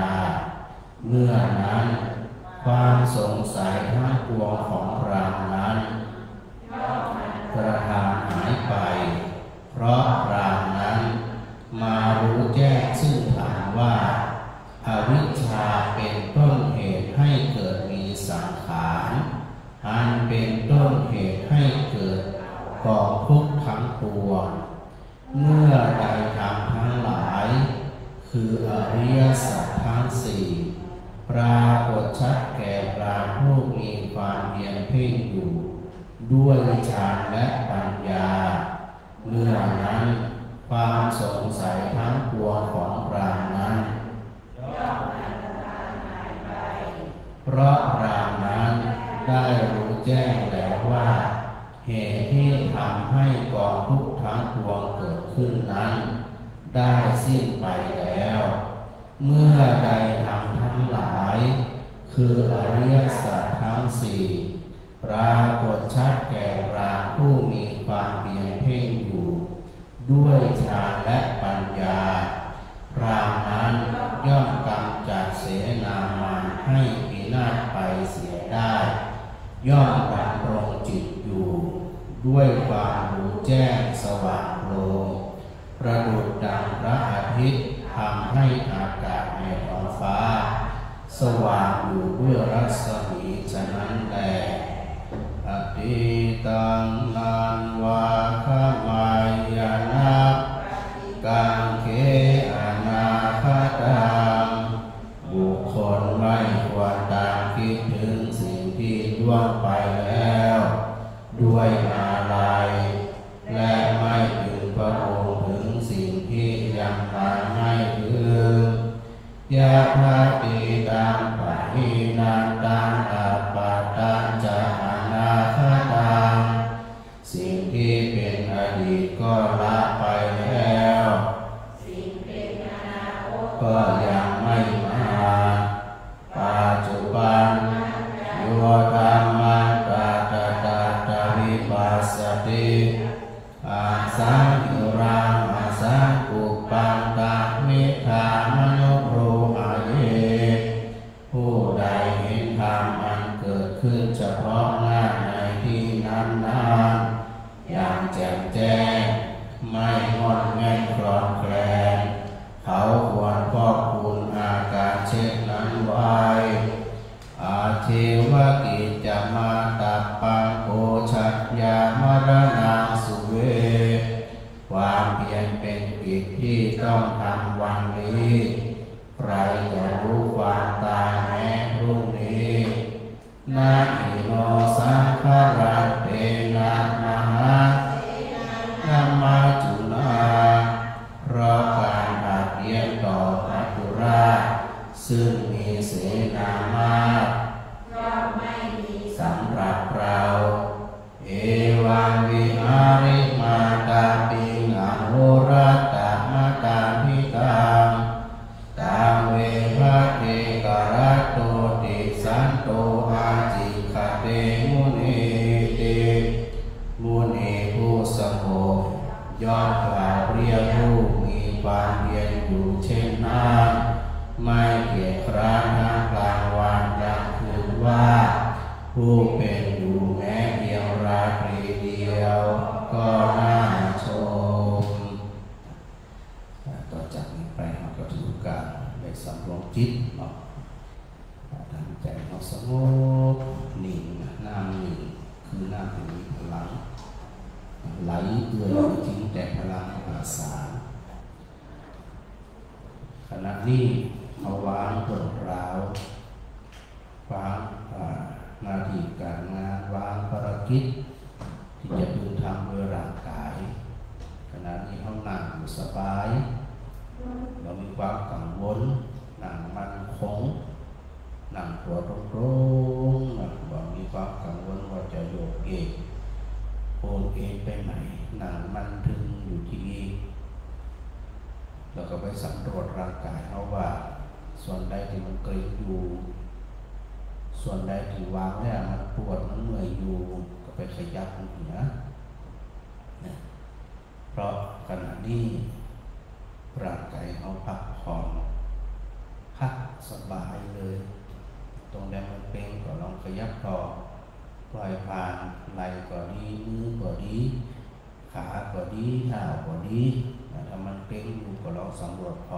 เมื่อนั้นความสงสัยทั้งปวงของเรานั้นกระทางหายไปเพราะเรานั้นมารู้แจ้งซึ่งถามว่าอวิชชาเป็นต้นเหตุให้เกิดมีสังขารอันเป็นต้นเหตุให้เกิดกองทุกข์ทั้งปวงเมื่อใดธรรมทั้งหลายคืออริยสัจทั้งสี่ปรากฏชัดแก่เราผู้มีความเพียรเพ่งอยู่ด้วยฌานและปัญญาเมื่อนั้นความสงสัยทั้งปวงของเรานั้นเพราะเรานั้นได้รู้แจ้งแล้วว่าเหตุที่ทำให้กองทุกข์ทั้งปวงเกิดขึ้นนั้นได้สิ้นไปแล้วเมื่อใดธรรมทั้งหลายคืออริยสัจทั้งสี่ปรากฏชัดแก่เราผู้มีความเพียรเพ่งอยู่ด้วยฌานและปัญญาเรานั้นย่อมกำจัดเสนามันให้พินาศไปเสียได้ย่อมดำรงจิตอยู่ด้วยความรู้แจ้งสว่างโปร่งประดุจดังพระอาทิตย์ทำให้อากาศในท้องฟ้าสว่างอยู่ด้วยรัศมีฉะนั้นแลอดีตังนันวาคมายานากังเขอนาคตังบุคคลไม่ควรตามคิดถึงสิ่งที่ล่วงไปแล้วด้วยอะไรและไม่ถึงพระองค์ถึงสิ่งที่ยังตามไม่ถึงยะภาติตังปะหินันตังอัปปะตังจะอนาคตังสิ่งที่เป็นอดีตก็ละไปแล้วสิ่งเป็นอนาคตก็ยังไม่มาปัจจุบันโยธรรมังตถาวิปัสสติอาสังยุรังอาสังกุปปังตามิธามโนโรอาเยผู้ใดเห็นธรรมอันเกิดขึ้นเฉพาะหน้าในที่นั้นอย่างแจ่มแจ้งไม่งอนแง่นคลอนแคลนเขาควรพอกพูนอาการเช่นนั้นไว้อาเทวกิจจะมาตัปปังโอชัญญามรณาสุเวความเพียรเป็นกิจที่ต้องทำวันนี้ใครจะรู้ความตายแม้พรุ่งนี้นาอิโนสังขารเตนะมหานามาจุนาเพราะการอาเพียรต่อภัตตุราชซึ่งมีเสนามาตสำหรับเราเอวังวิหาริมาตาปิงอโหรัตตมตาพิตังตังเวภะเทกรัตโตติสันโตอาจิขเตมุนีติมุนีผู้สงบยอดกล่าวเรียกผู้มีความเพียรอยู่เช่นนั้นไม่เกียจคร้านทั้งกลางวันกลางคืนว่าผู้เป็นอยู่แม้เพียงราตรีเดียวก็น่าชมต่อจากนี้ไปเราก็ถือการได้สำรวมจิตเนาะทำใจเราสงบนิ่งน้ำนิ่งคือน้ำที่มีพลังไหลเอื่อยทิ้งแต่พลังอาสาขณะนี้เขาวางเปิดราววางหน้าที่การงานวางภารกิจที่จะพึงทำด้วยร่างกายขณะนี้เขานั่งอยู่สบายเรามีความกังวลนั่งมั่นคงนั่งตัวตรงๆเรามีความกังวลว่าจะโยกเองโอนเองไปไหนนั่งมันถึงอยู่ที่นี่แล้วก็ไปสำรวจร่างกายเขาว่าส่วนใดที่มันเกร็งอยู่ส่วนใดที่วางแล้วมันปวดมันเหนื่อยอยู่ก็ไปขยับมันอีกนะเพราะขณะนี้เรา เอาพักผ่อนพักสบายเลยตรงแดนมันเป็นก็ลองขยับต่อปล่อยผ่านไหล่ก็ดีมือก็ดีขาก็ดีเท้าก็ดีถ้ามันเกร็งอยู่ก็ลองสำรวจพ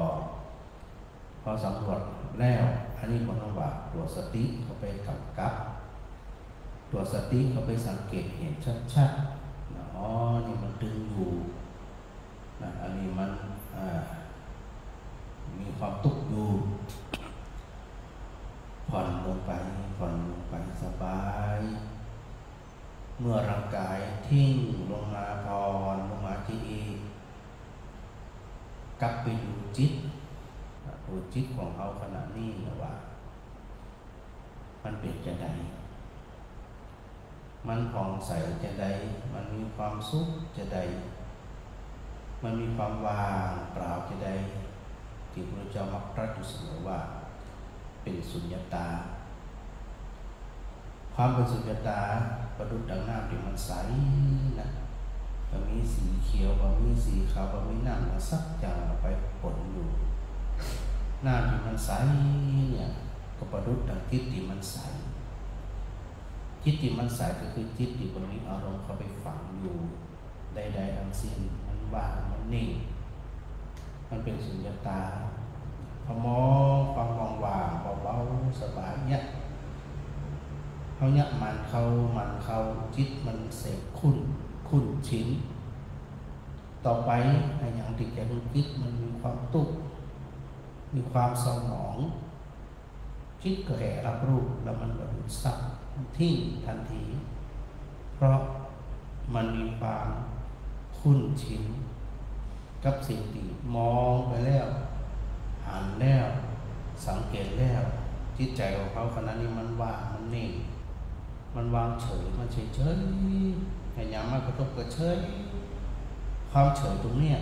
อสำรวจแล้วอันนี้มันต้องว่าตัวสติเข้าไปกำกับตัวสติเข้าไปสังเกตเห็นชัดๆอ๋อนี่มันตึงอยู่อันนี้มันมีความตุกอยู่ผ่อนลงไปสบายเมื่อร่างกายทิ้งลงมาผ่อนลงมาที่อีกกลับไปดูจิตของเราขณะนี้นะว่ามันเป็นจะใดมันผ่องใสจะใดมันมีความสุขจะใดมันมีความว่างเปล่าจะใดที่พระเจ้ามักตรัสอยู่เสมอว่าเป็นสุญญตาความเป็นสุญญตาประดุจดังน้ำที่มันใสนะมันมีสีเขียวมันมีสีขาวมันมีน้ำมันสักอย่างไปปนอยู่น้ำที่มันใสเนี่ยก็ประดุจดังจิตที่มันใสจิตที่มันใสก็คือจิตที่มันมีอารมณ์เข้าไปฝังอยู่ใดๆทั้งสิ้นมันว่างมันนิ่งมันเป็นสุญญตาพอมองความว่างเบาๆสบายเนี่ยเขาเนี่ยมันเขาจิตมันเสกคุ้นชินต่อไปในอย่างติดใจรู้จิตมันมีความตุกมีความเศร้าหมองจิตก็แห่รับรู้แล้วมันบรรลุสักทิ้งทันทีเพราะมันมีความคุ้นชินกับสิ่งที่มองไปแล้วอ่านแล้วสังเกตแล้วจิตใจของเขาขณะนี้มันว่างมันนิ่งมันวางเฉยมันเฉยพยายามมากกระทบกระเฉยความเฉยตรงเนี้ย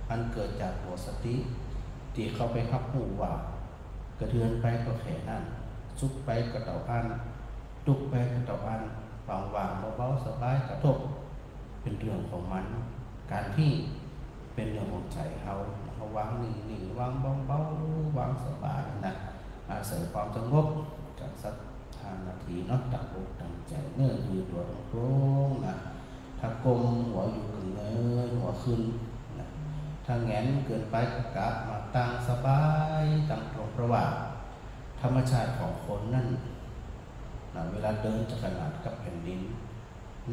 มันเกิดจากหัวสติที่เข้าไปขับหูว่ากระเทือนไปก็แค่นั้นสุกไปก็เต่าอันตุกไปก็เต่าอันวางเบาๆสบายกระทบเป็นเรื่องของมันการที่เป็นเรื่องของใจเขาวางนิ่งๆวางเบาๆวางสบายนะอาศัยความสงบจากสัก5 นาทีตั้งอกตั้งใจเนื้อยืดตัวตรงๆนะถ้ากลมหัวอยู่ขึ้นเนื้อหัวขึ้นนะถ้าแงนเกินไปก็กลับมาตั้งสบายตั้งตรงเพราะว่าธรรมชาติของคนนั่นนะเวลาเดินจะขนาดกับแผ่นดิน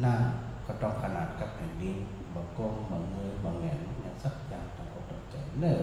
นั่งก็ต้องขนาดกับแผ่นดินบ่ก้มบ่เงยบ่แงนเนี่ยสักอย่างตั้งอกตั้งใจเนื้อ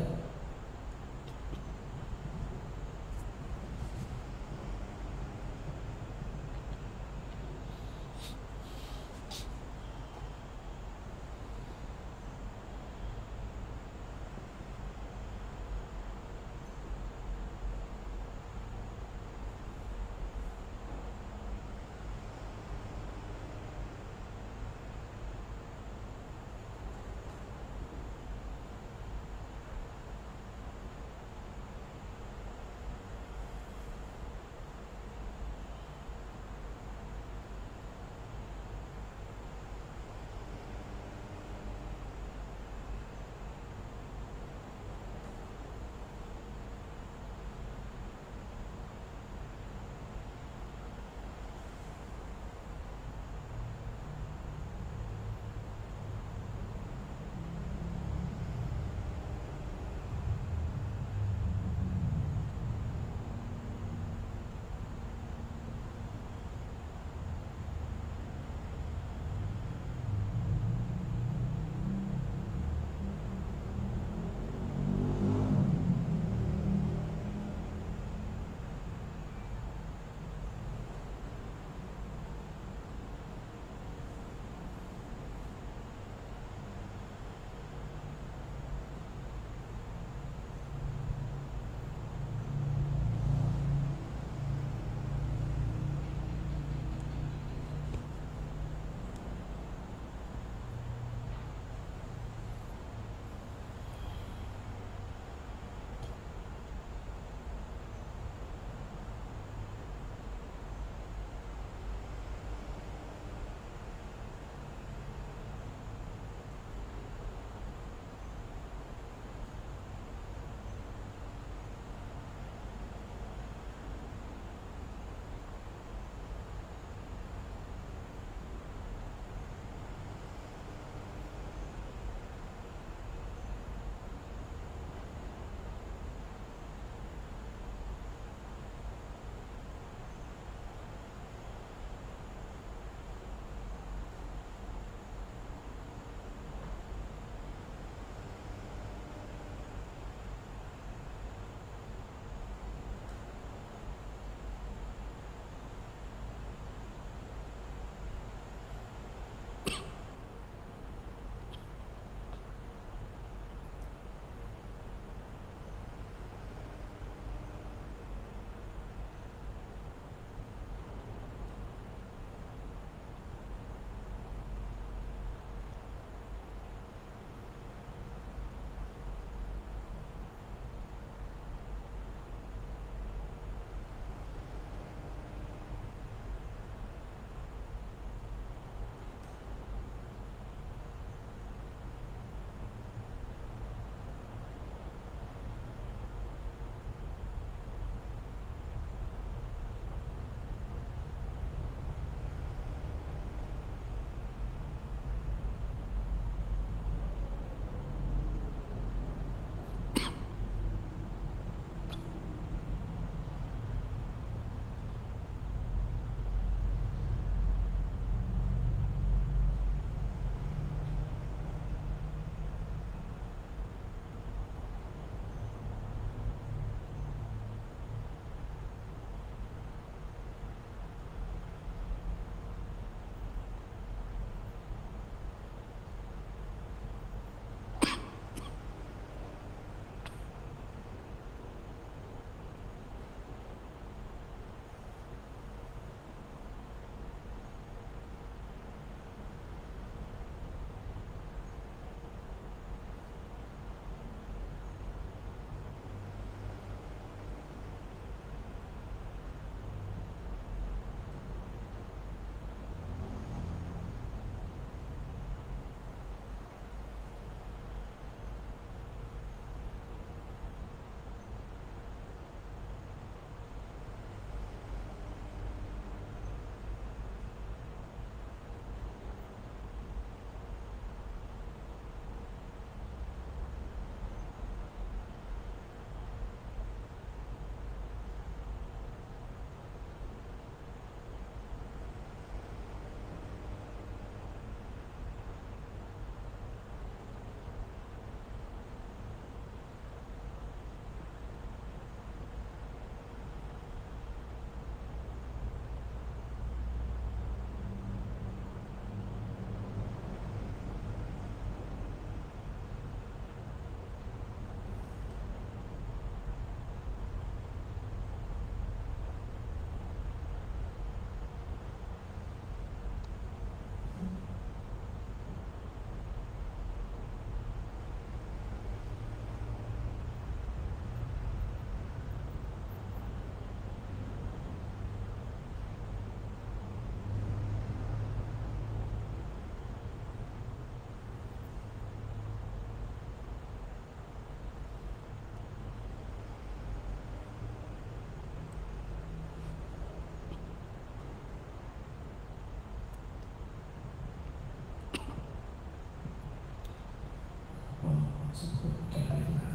สมควรแก่เวลา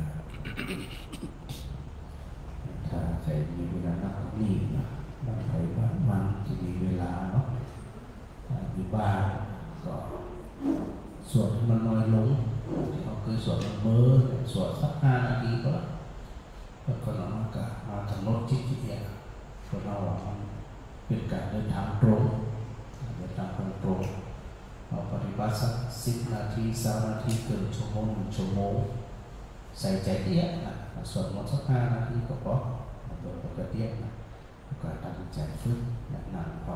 ถ้าใครมีเวลานักนี่นะนักไปบ้านมันจะมีเวลาเนาะอยู่บ้านก็สวดมันน้อยลงเขาคือสวดมันเมื่อสวดสัก5 นาทีก็แล้วก็นอนก็มากำหนดจิตเนี่ยก็เราเป็นการเดินทางตรงเดินทางตรงเราปฏิบัติสัก10 นาที3 นาทีเกิน1 ชั่วโมงใส่ใจเดียวนะสวดมนต์สัก5 นาทีก็พอโดยปกตินะก็ตั้งใจฝึกนั่งพอ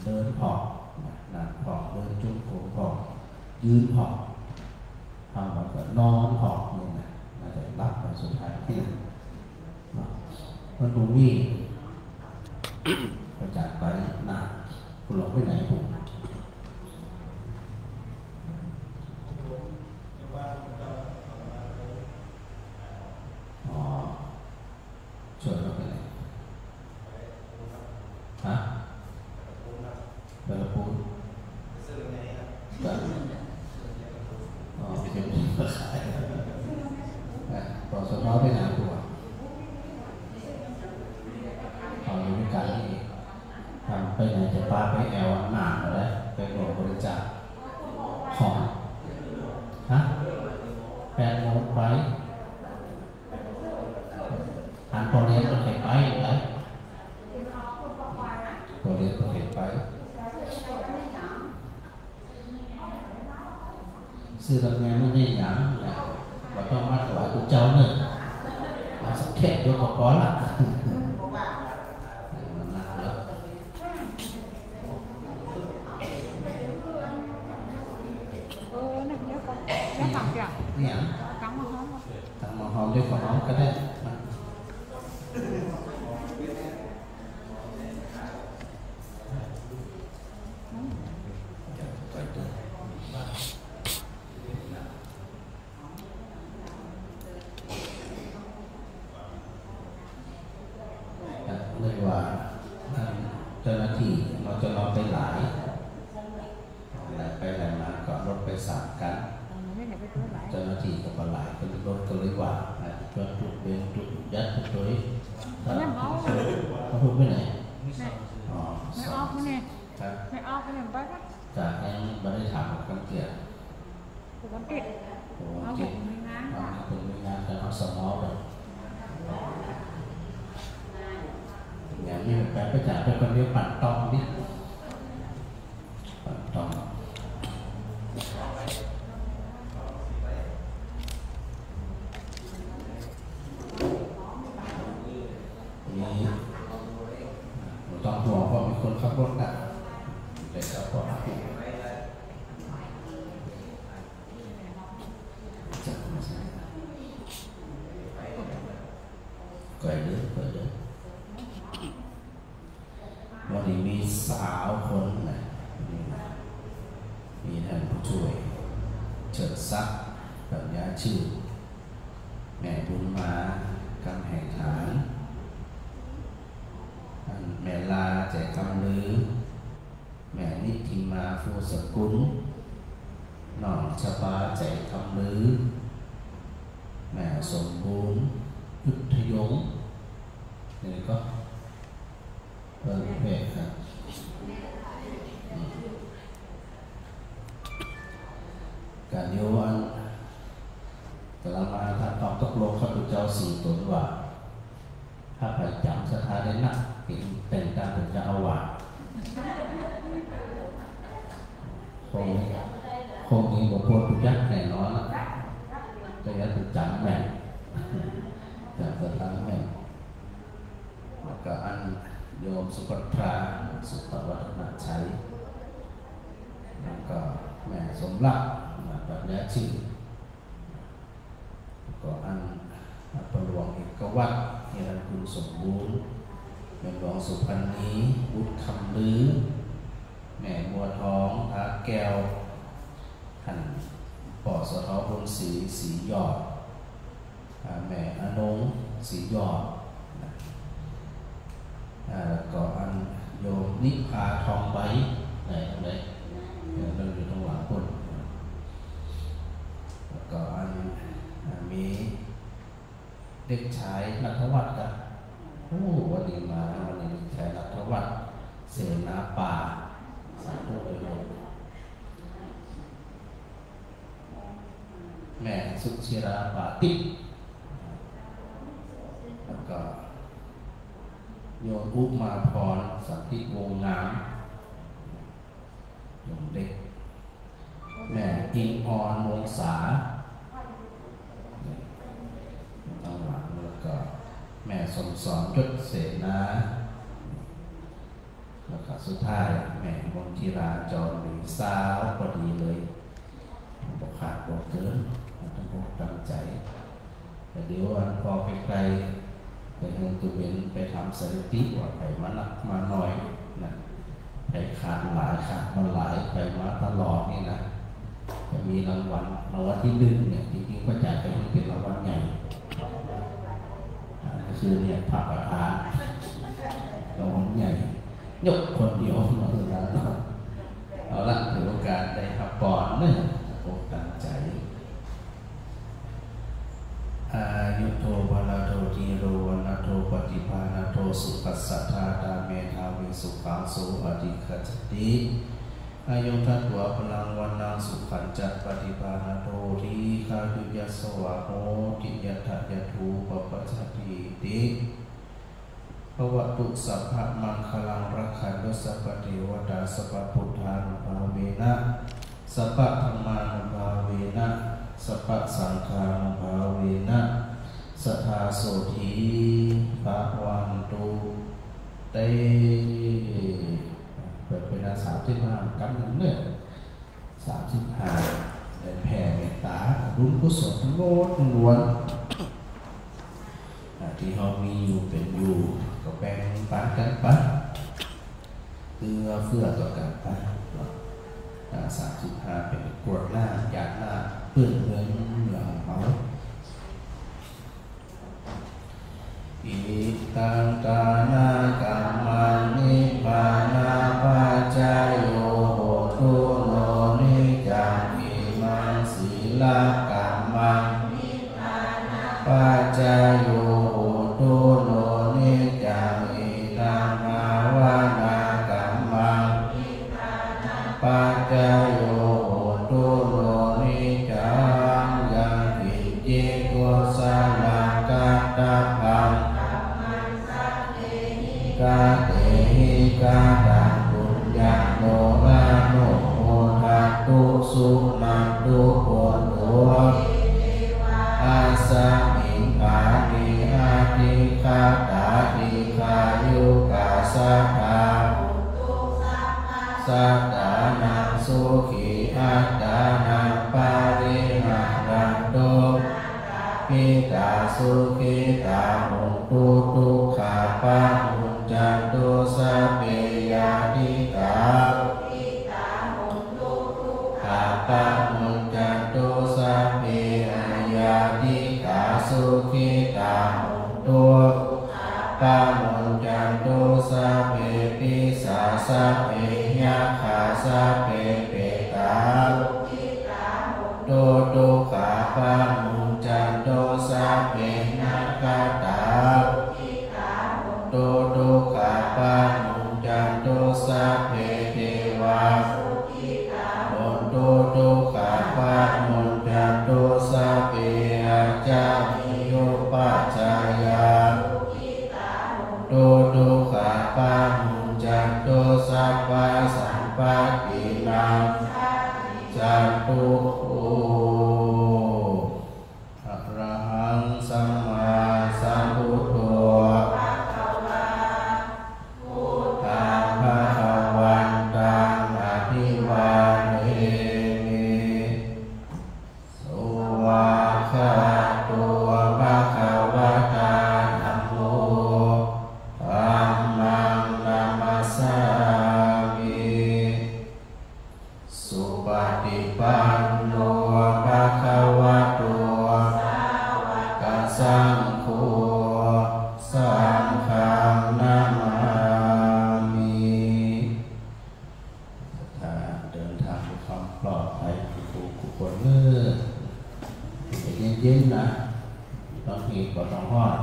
เดินพอนั่งพอเดินจุ่มโผล่พอยืนพอทำแล้วก็นอนพอนี่นะน่าจะรับไปสุดท้ายที่มันดูวิ่งประจักษ์ไปนะคุณหลงไปไหนผมช่วยเราไปไหนฮะไปละปูนเป็นภาษาปอสนไปไหนตัวเอาอยู่ด้วยกันนี่ทำไปไหนจะป้าไปแอลหนาอะไรไปบอกบริจาคของฮะ8 โมงไปหันพอเรียนก็เห็นไปเลยพอเรียนก็เห็นไปซื้อทำงานไม่ได้หยังนะเราต้องมาถวายคุณเจ้าเนี่ยมาสักแค่เดียวก็พอละมันหนักแล้วเนี่ยทำอย่างเนี่ยตั้งมาหอมด้วยความหอมก็ได้เลยว่าเจ้าหน้าที่เราจะรอไปหลายมาก็รถไป3 กันเจ้าหน้าที่ก็ปหลายก็รถก็เลยว่าจอดจุดเบนจุดยัดจุดเขาพูดไปไหนอ๋อไม่ออกมาเนี่ยไปปะจากยังไม่ได้ถามกันเกียรติปกติเอาผมมีงานแต่เขาสมอแบบอย่างนี้แปลไปจากไปคนเดียวปั่นตองดิปั่นตองนี่ต้องห่วงเพราะมีคนขับรถนะแต่ก็พอก็เยอะวันนี้มีสาวคนนะมีท่านผู้ช่วยเฉิดซักปัญญาชื่อแม่บุญมากำแห่งฐานแม่ลาใจคำลือแม่นิติมาฟูสกุลน้องชบาใจคำลือแม่สมบูรณ์ยุทธยงนี่ก็เพศครับการโยนแต่ละมาถ้าตอบตกลงข้าพเจ้า4 ตนว่าถ้าไปจำสถานได้นักเป็นการถึงจะเอาว่าคงมีบทพูดทุกอย่างแน่นอนจะยัดถึงจำแม่จำสถานแม่แล้วก็อันโยมสุภัทราสุภวัฒนชัยแล้วก็แม่สมรักปัญญาชื่อก็อันประหลวงเอกวัตรเฮรัญคุณสมบูรณ์แม่หลวงสุพรรณีบุตรคำลือแม่บัวทองทาแก้วท่านปอสทบนสียอดแม่อนงสียอดก็อันโยมนิพาทองใบไหนเราอยู่ตรงหลังคนก็อัน เด็กชายณัฐวัฒน์กันโอ้วันนี้มาวันนี้เด็กชายณัฐวัฒน์เสนาป่าสาธุเลยโยมแม่สุชิราปาติแล้วก็โยมอุมาพรสันติวงศ์งามโยมเด็กแม่อิงออนวงศาตั้งหลังแล้วก็แม่สมสอนยศเสนาแล้วก็สุดท้ายแม่มนทิราจรหรือสาวพอดีเลยบอกขาดบอกเกินต้องบอกตั้งใจแต่เดี๋ยววันพอไปไกลไปเงินตัวเองไปทำสถิติว่าไปมาหนักมาหน่อยนะไปขาดหลายขาดมาหลายไปมาตลอดนี่นะจะมีรางวัลที่หนึ่งเนี่ยจริงๆก็จ่ายไปเป็นรางวัลใหญ่คือเนี่ยพระประธานรางวัลใหญ่ยกคนเดียวมาถึงแล้วเอาละถือโอกาสได้ขับก่อนเนี่ยโอกตั้งใจอายุโทวะละโททีโรวะนะโทปฏิภาณโทสุขัสสะธาตาเมธาวิสุขังโสอธิคัจติอายุทัตวะพลังวันนาสุขันจัตปฏิภาณโททีคาตุยัสสวะโหติยัตถยทูปปัจจติติภวตุสัพพะมังคลังรักขันตุสัพพเทวตาสัพพพุทธานุภาเวนะสัพพะธัมมานุภาเวนะสัพพะสังฆานุภาเวนะสัทธาโสธีภะวันตุเตเปิดเป็น35กันนั่นเนี่ย35ได้แผ่เมตตาบุญกุศลทั้งโลกทั้งมวลที่เขามีอยู่เป็นอยู่ก็แบ่งปันกันไปเพื่อต่อกันไป35เป็นกรวดหน้าหยาดหน้าเพื่อนเหมือนเหล่าเขาอิตังตานากัมมานิปานาปัจจโยโหตุโนนิจังอิมังศีลกัมมังปัจจโยโหตุโนนิจังอิตังภาวนากัมมังปัจจโยโหตุโนนิจังยังกิจิกุสลกาตพังกาเตหิกาตังปุญญาโนราโนโหทัตตุสุนันตุโหตุอาสามิงปาติอาติคาตาติคายุกาสัทธาสัตตานังสุขีอัตตานังปาริหารันโตปิตาสุขิตามุตุทุกขาปะมุจจันตุสัพเพยาติกาขาปะมุจจันตุสัพเพยาติกาสุขิตามุตุปะมุจจันตุสัพเพปิสาสัพเพยะขาสัพเพเปตาโตตุขาปะมุจจันตุสัพเพนักขตาโตตุขาปะมุจจันตุสัพเพเทวาโตตุขาปะมุจจันตุสัพเพอาจามิโยปัจจายาโตตุขาปะมุจจันตุสัพพะสัมปตินังจันตุโออะระหังสัมมาสัมพุทโธธัมมังภะวันตังอภิวาเทมิสุวาคาโตภะคะวะตาธัมโมธัมมังนัมมัสสามิสุปฏิปันโนภะคะวะโตสาวกสังโฆสังฆังนะมามิถ้าเดินทางด้วยความปลอดภัยทุกคนเย็นๆนะตอน เหตุก็ต้องฮอด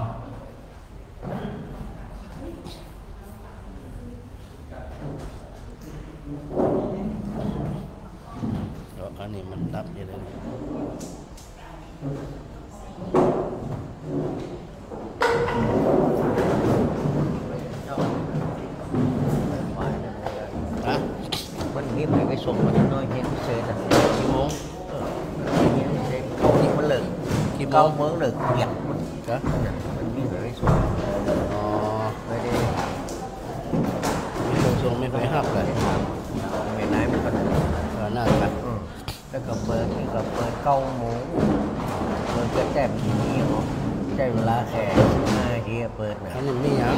อันนี้มันดับอยู่เลยมันนี่มันไปส่งมันน้อยเห็นเศษอ่ะกี่โมงเห็นเศษเขาที่มันเลิกกี่โมงเมื่อเลิกเกียบมันก็มันนี่ไปส่งอ๋อไม่ได้มีส่งไม่ไปหับเลยไม่นายมันก็น่าจะแล้วก็เปิดนี่ก็เปิดเก้าโมงเปิดก็แจ้งที่นี่เหรอใช้เวลาแค่15 นาทีเปิดนะอันนี้มีอย่าง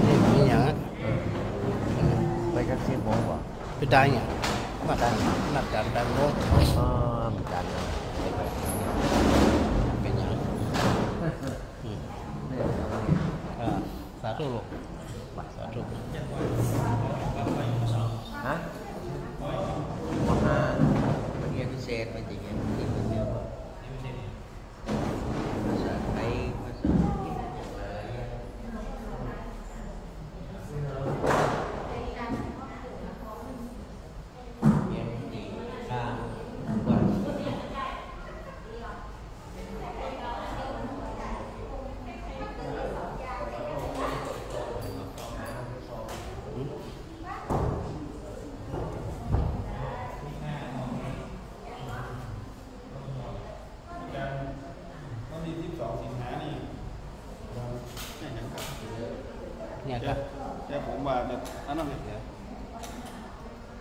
นี่มีอย่างไปสัก10 โมงป่ะไปได้เนี่ยนัดกัน8 โมงมีการเป็นอย่างสาธุลูกสาธุฮะมันเรียนพิเศษมันจะเรียนที่มันเรียกว่าภาษาไทยภาษาอังกฤษเนี่ยครับแต่ผมว่าอันนั้นเนี่ย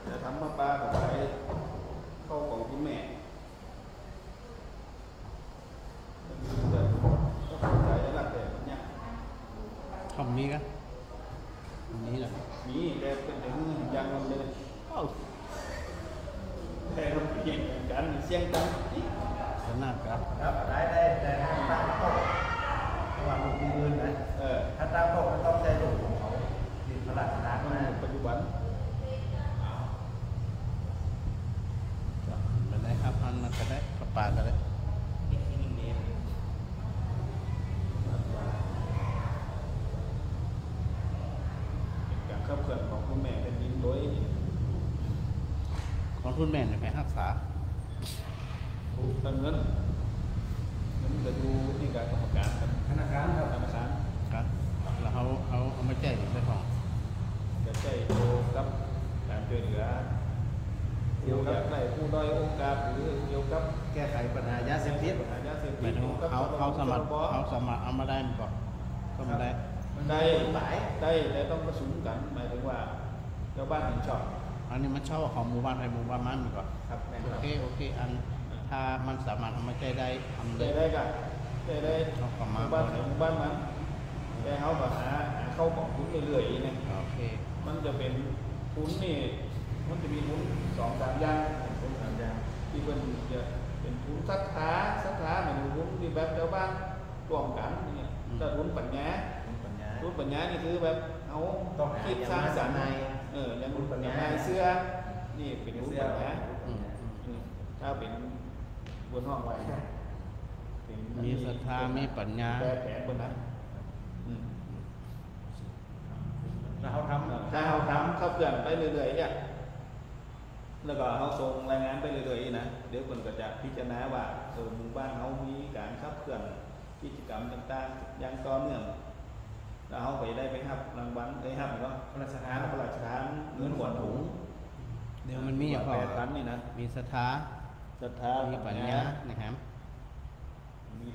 จะทำมาป้ากับไปเข้าของคุณแม่ก็ใจรักแต่เนี่ยคำนี้กันนี้แหละมีแต่เป็นอย่างนี้อย่างนั้นเลยแต่เราเก่งกันเสียงกันขนาดครับได้แต่ตั้งโต๊ะระหว่างลูกยืนนะถ้าตั้งโต๊ะมันต้องใช้ลูกของเขาดินพลังน้ำนะปัจจุบันมันได้ครับพันมันก็ได้ขับปลาก็ได้การขับเคลื่อนของคุณแม่เป็นดินโดยของคุณแม่เนี่ยไปรักษาเงินจะดูที่การกรรมการธนาคารครับธนาคารครับแล้วเขาไม่แจ้งใช่ของจะใช้เกี่ยวกับการช่วยเหลือเกี่ยวกับในผู้ด้อยโอกาสหรือเกี่ยวกับแก้ไขปัญหายาเสพติดเขาสมัครเอามาได้ก่อนก็มาได้แต่ต้องประชุมกันหมายถึงว่าเจ้าบ้านเห็นชอบอันนี้มันชอบของหมู่บ้านไทยหมู่บ้านมันก่อนครับโอเคอันถ้ามันสามารถเอามาใช้ได้ทำได้กันได้เขาเข้ามาบ้านไหนบ้านมันแต่เขาก็หาเข้าของทุนเรื่อยๆเนี่ยโอเคมันจะเป็นทุนนี่มันจะมีทุน2-3 อย่างที่เป็นจะเป็นทุนศรัทธาเหมือนทุนที่แบบเจ้าบ้านร่วมกันเนี่ยแต่ทุนปัญญานี่คือแบบเอาคิดสร้างสรรค์อย่างทุนปัญญาเสื้อนี่เป็นทุนปัญญาถ้าเป็นบนห้องไว้มีศรัทธามีปัญญาแผนบนนั้นถ้าเขาทำเข้าเปลี่ยนไปเรื่อยๆเนี่ยแล้วก็เขาส่งรายงานไปเรื่อยๆนะเดี๋ยวคนก็จะพิจารณาว่าหมู่บ้านเขามีการขับเคลื่อนกิจกรรมต่างๆอย่างต่อเนื่องแล้วเขาไปได้ไปรับรางวัลได้รับก็พระราชทานเงินขวัญถุงเดี๋ยวมันมีอย่าง8 ตันนี่นะมีศรัทธามีปัญญานะครับมี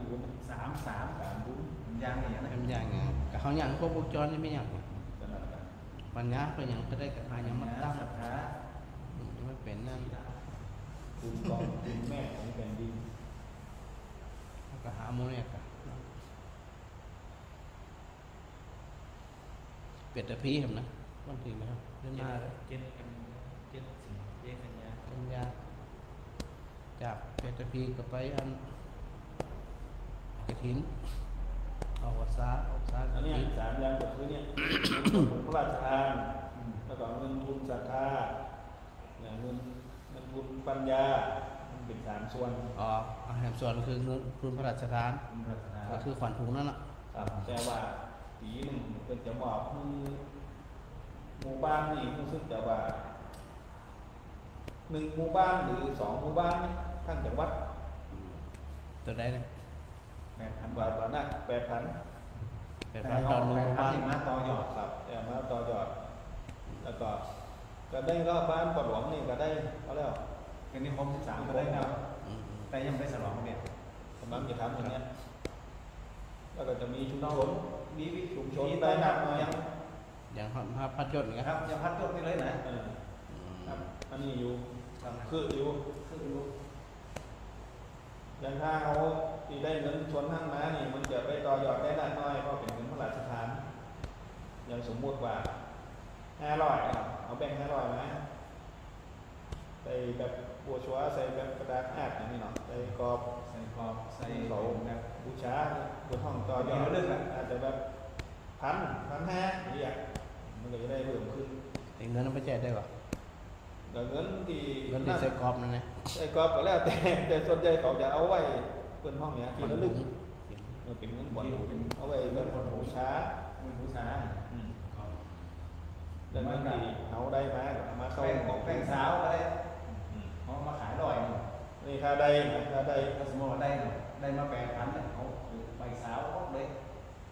บุญ3บุญอย่างนี้นะอย่างเงี้ยกับเขาอย่างพวกบุญจรนี่ไม่อย่างปัญญาเป็นอย่างก็ได้กับพายังมันตั้งศรัทธาไม่เป็นนั่นคุณกองคุณแม่ของแผ่นดินก็หาโมเนี่ยกันเป็ดตะพีเห็นนะบางทีนะครับเรื่องมา7 กันยาจากเป็ดตะพีก็ไปอันกระถินออกซาอันนี้3 อย่างก็คือเนี่ยผลพระราชทานแล้วก็เงินทุนศรัทธาเงินทุนปัญญา เป็น3ส่วน อ๋ออาหารส่วนคือทุนพระราชทานก็คือขวัญถุงนั่นแหละ ครับแต่ว่าปีหนึ่งเป็นจะบอกคือหมู่บ้านนี่รู้สึกจะว่า1หมู่บ้านหรือ2หมู่บ้านทั้งจังหวัด ตัวได้เลย 8,000 บาทต่อหน้า8,000 เป็นร้านตอนหมู่บ้าน มาต่อยอดครับแต่มาต่อยอดแล้วก็ได้ก็บ้านปะหลวงนี่ก็ได้เขาแล้ว เป็นนิคม13ก็ได้นะแต่ยังไม่ได้ฉลองเนี่ย กำลังจะทำอย่างเงี้ยแล้วก็จะมีชุมชน มีวิ ชุมช ช น น ได้ ได้ นั นั บบ มา ยัง อย่างภาพพัดยนต์นะครับ ยังพัดต้นนี่เลยนะ ครับอันนี้อยู่คืออยู่ คือรู้ อย่างถ้าเขาที่ได้เงินชวนห้างม้านี่มันจะไปต่อยอดได้ด้านน้อยเพราะเป็นเงินพระราชทานอย่างสมมุติว่า500ครับเอาแบ่ง500นะใส่แบบบัวชัวใส่แบบกระดาษแอดอย่างนี้เนาะใส่กรอบ ใส่กรอบใส่ เขา แบบ บูชาบนห้องต่อยอดอาจจะแบบ1,500นี่อย่างมันก็จะได้เพิ่มขึ้น แต่เงินมันไปแจกได้ป่ะ แล้วเงินที่ เงินที่ใส่กรอบนั่นไง ใส่กรอบก็แล้วแต่ส่วนใหญ่เขาจะเอาไว้บนห้องเนี้ยที่ระลึกมันเป็นเงินบอลเอาไว้เงินบอลบูชา มันบูชา แล้วเงินที่เอาได้มาก็มาเข้า แป้งสาวก็ได้เขามาขายลอย นี่ค่าได้นะค่าได้ ถ้าสมมติว่าได้มา8,000เนี่ยเขาใบสาวเขาเลย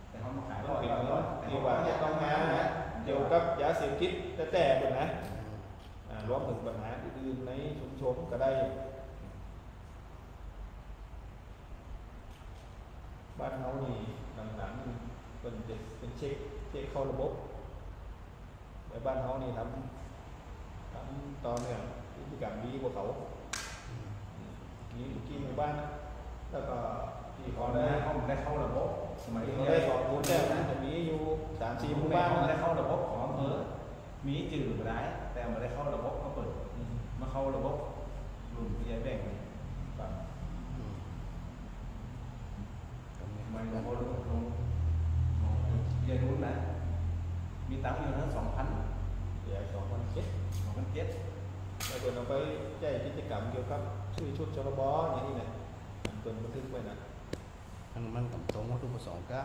แต่เขามาขายล ต้อ อง ย เป็น ล เงิ อย นที่ว่าจะต้องงานนะเกี่ยวกับยาเสพติดแต่เป็นนะรวมถึงปัญหาอื่นๆในชุมชนก็ได้บ้านเขานี่หลังๆนี่เป็นเช็คเข้าระบบแต่บ้านเขานี่ทำตอนเนี่ยพฤติกรรมดีกว่าเขามีกี่หมู่บ้านแล้วก็ที่ ก่ เขา อน ได้ นะเขาได้เข้าระบบสมัย ที่เขาได้สอนรู้แล้วมันจะมีอยู่3-4หมู่บ้าน ได้เข้าระบบของอำเภอมีจื่อก็ได้ แต่ไม่ได้เข้าระบบเขาเปิดมาเข้าระบบรุ่นผู้ใหญ่แบ่งมันลงลงใหญ่รุ่นนะมีตังค์อยู่ทั้ง2,000 เดี๋ยว2,700 2,700 แล้วเดินเอาไปแจ้งกิจกรรมเกี่ยวกับชื่อชุดชลบอย่างนี้เนี่ยจนบันทึกไว้นะ มันกับตรงวัตถุประสงค์ก็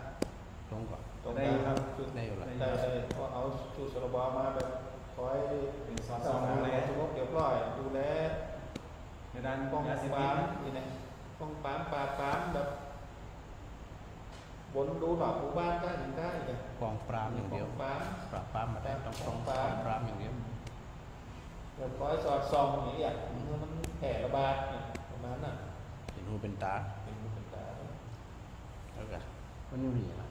ตรงก่อน ตรงนั้นครับชุด ได้อยู่แล้ว ได้เพราะเอาชุดชลบมาแบบคอย เป็นสอด ส ส่ อ อง ง ดู ดู แล แล สงบเรียบร้อยดูแล ในด้าน ป้อง ยาเสพ ป ติ รา ด มนี่นะป้องปรามปราบปรามแบบบนดูหนอกหมู่บ้านก็เห็นได้เลย กองปรามอย่างเดียว ปราม ปราบปรามมาได้ต้องปรามอย่างเดียว แบบคอยสอดส่องอย่างเงี้ยเมื่อมันแผ่ระบาดเนี่ยประมาณนั้น เห็นหูเป็นตา เป็นหูเป็นตา แล้วก็มันอยู่นี่นะ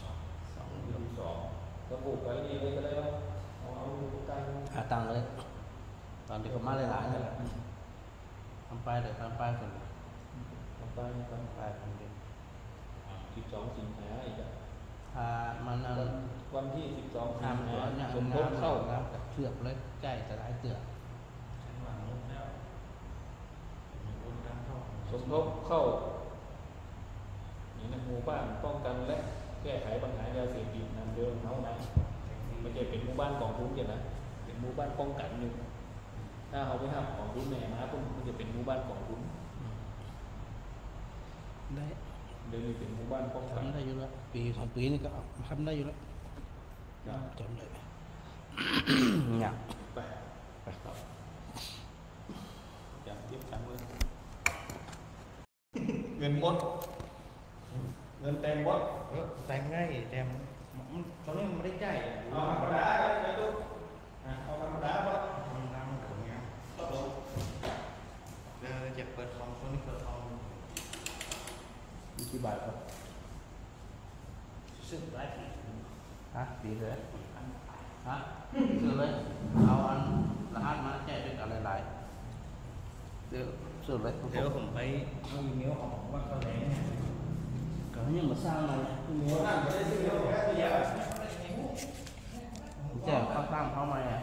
สอง ที่สองระบุไว้นี่เลยก็ได้ว่าเอากัน ตังเลย ตอนที่เขามาหลายๆนี่แหละทำไปเลยทำไปคน ทำไปทำ ไปคนเดียว 12 สิงหาอีกอะ ถ้ามันนั่น วันที่12 สิง ทำ หา ตัวเนี่ย สมทบเข้า แล้วกับเชือกเลยใกล้จะได้เตือก สมทบเข้านี่นะหมู่บ้านป้องกันและแก้ไขปัญหายาเสพติดนำเดิมเท่านั้นไม่ใช่เป็นหมู่บ้านของทุนอย่างนะเป็นหมู่บ้านป้องกันอยู่ถ้าเขาไม่ทำของทุนแหน่มาปุ๊บมันจะเป็นหมู่บ้านของทุน ได้ เดี๋ยวนี้เป็นหมู่บ้านป้องกัน ทำได้อยู่แล้วปีของปีนี่ก็ทำได้อยู่แล้วจำได้เนี่ย ไปไปครับอย่าเทียบกันเลยเงินหมดเงินเต็มหมด แต่งง่ายแต่ตอนนี้มันไม่ได้ใจ เอาธรรมดาไปดูเอาธรรมดาหมด มันน้ำถึงเงี้ยเดี๋ยวจะเปิดทองช่วงนี้เปิดทอง มีกี่บาทครับ ซื้อได้ฮะดีเลยฮะซื้อเลยเอาอันรหัสมาแจกด้วยกันหลายๆเดี๋ยวซื้อเลย เดี๋ยวผมไปเอาอีเมลของว่าเขาแรง ก็ยังมาสร้างมาเลย หมูนั่นไม่ได้ซื้อเยอะแค่เดียว แจกข้าวตั้งเข้ามาอ่ะ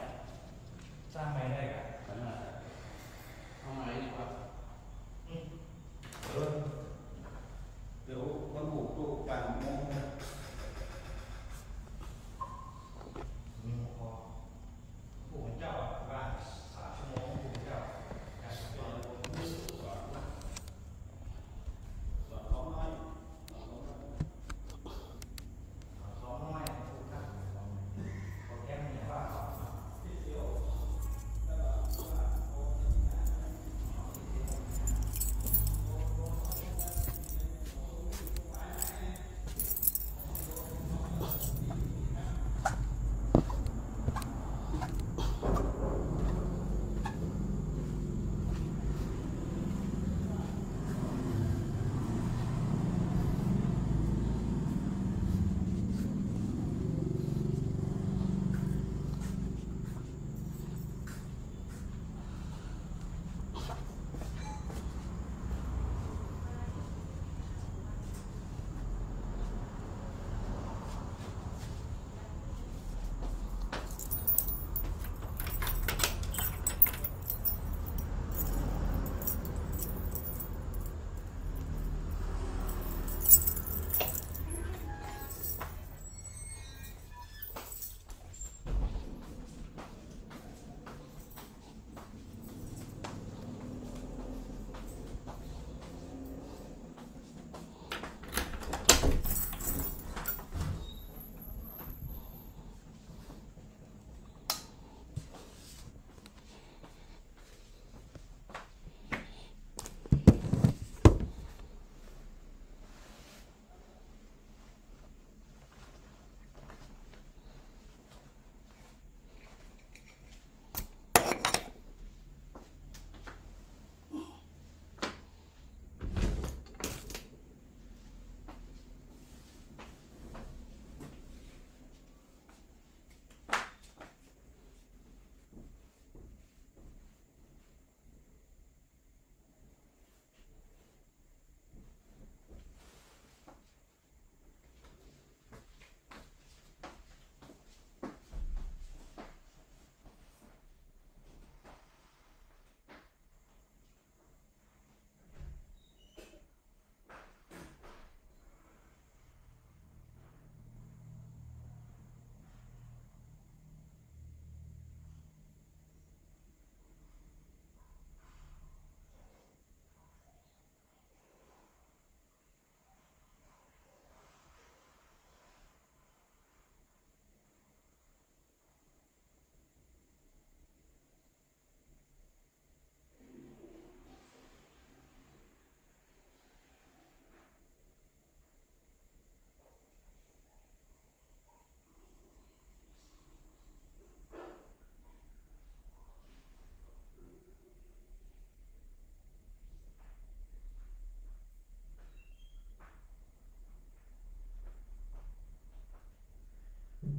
สร้างไม่ได้กัน เข้ามาดีกว่า เดี๋ยววันบุกตู้ปั่นโมงนะ ผู้เป็นเจ้าว่า3 ชั่วโมงผู้เป็นเจ้าการสอน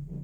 เป็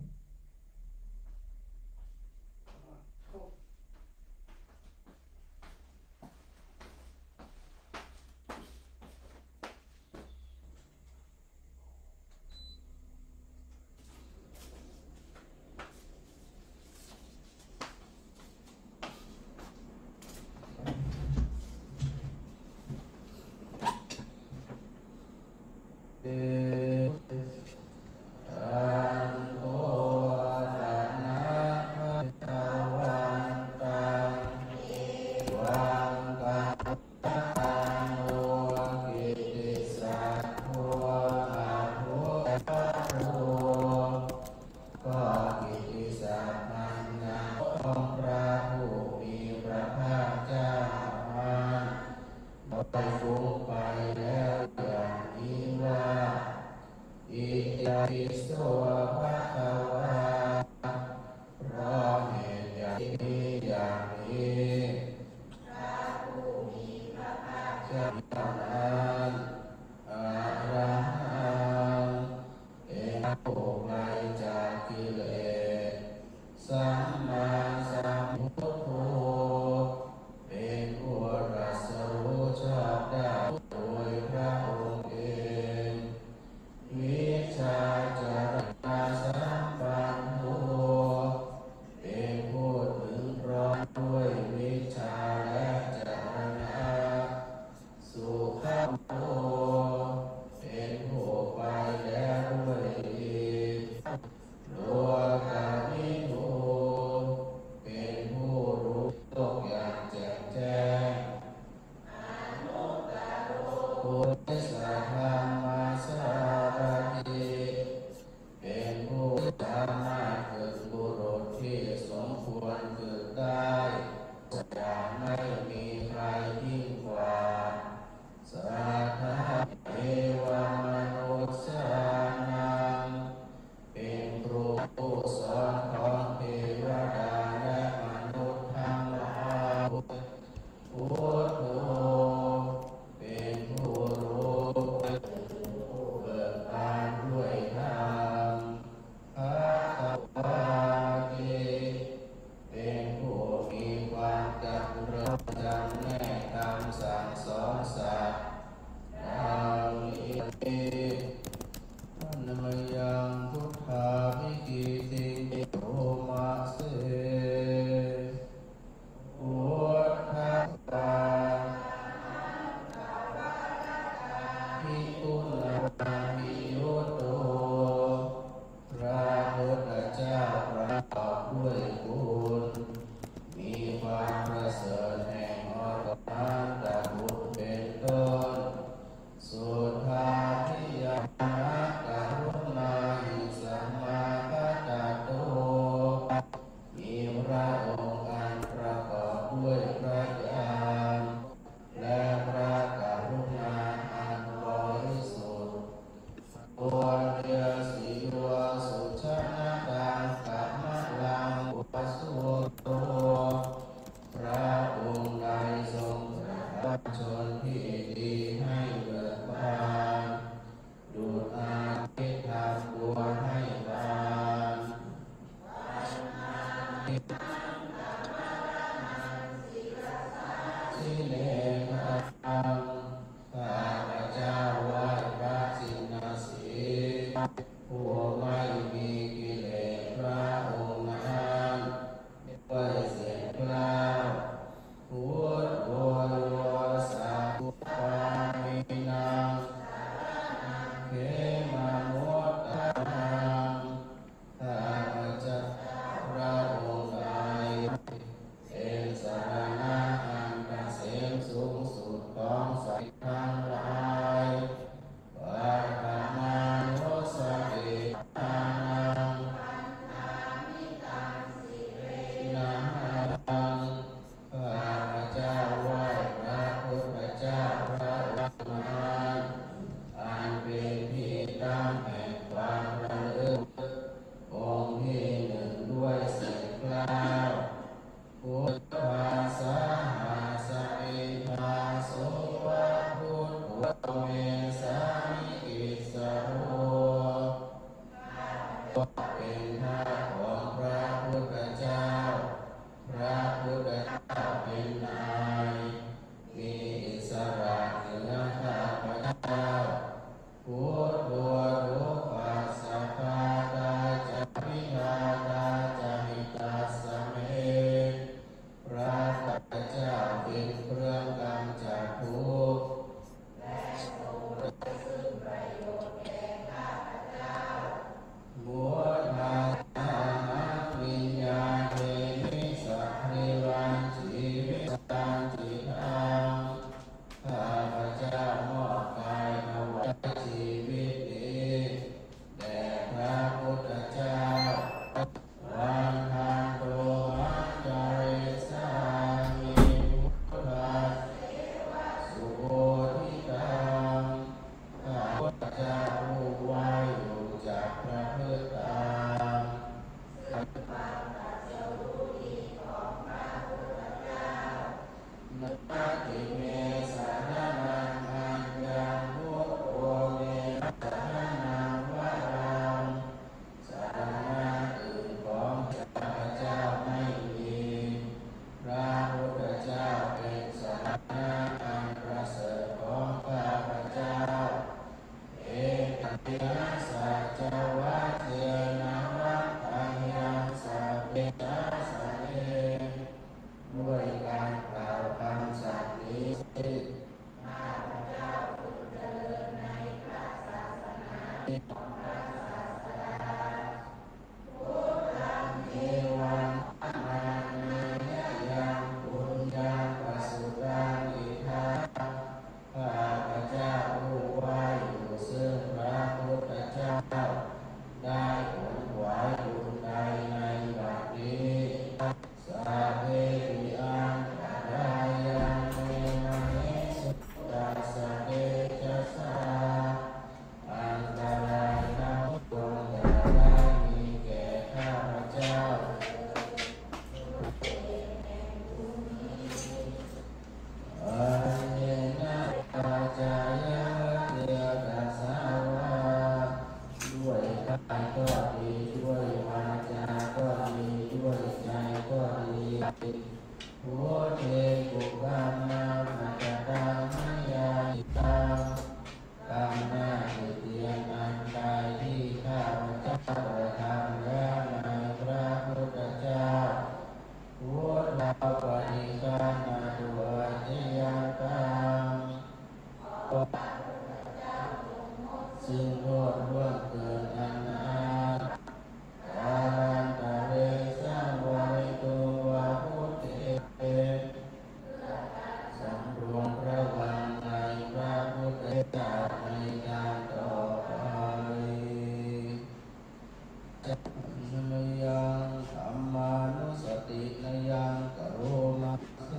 น เอวังนาเนยังปุญญังปสุตังอิทังข้าพเจ้าผู้ว่าอยู่ซึ่งพระพุทธเจ้าได้ขวนขวายบุญใดในบัดนี้สาเพปิอังกายังเมมะเนสุตัสสะเดชะสาอันตรายทั้งปวงอย่าได้มีแก่ข้าพเจ้าอันเยนะปัจจายะเตตัสสาวะด้วยกายก็ดีด้วยวาจาก็ดีด้วยใจก็ดีโหเทกุกามาปัจจตังมยาอิตังกรรมหน้าที่เตียนอันใดที่ข้าพเจ้ากระทำแล้วในพระพุทธเจ้าพุทธาปฏิฆานาตัวทิยังกังซึ่งโทษล่วงเกินอันอาจกาลันตะเรสังวริโตวะพุทเตสำรวมระวังในพระพุทธเจ้าในการต่อไปนยังธัมมานุสตินยังกโรมัสเส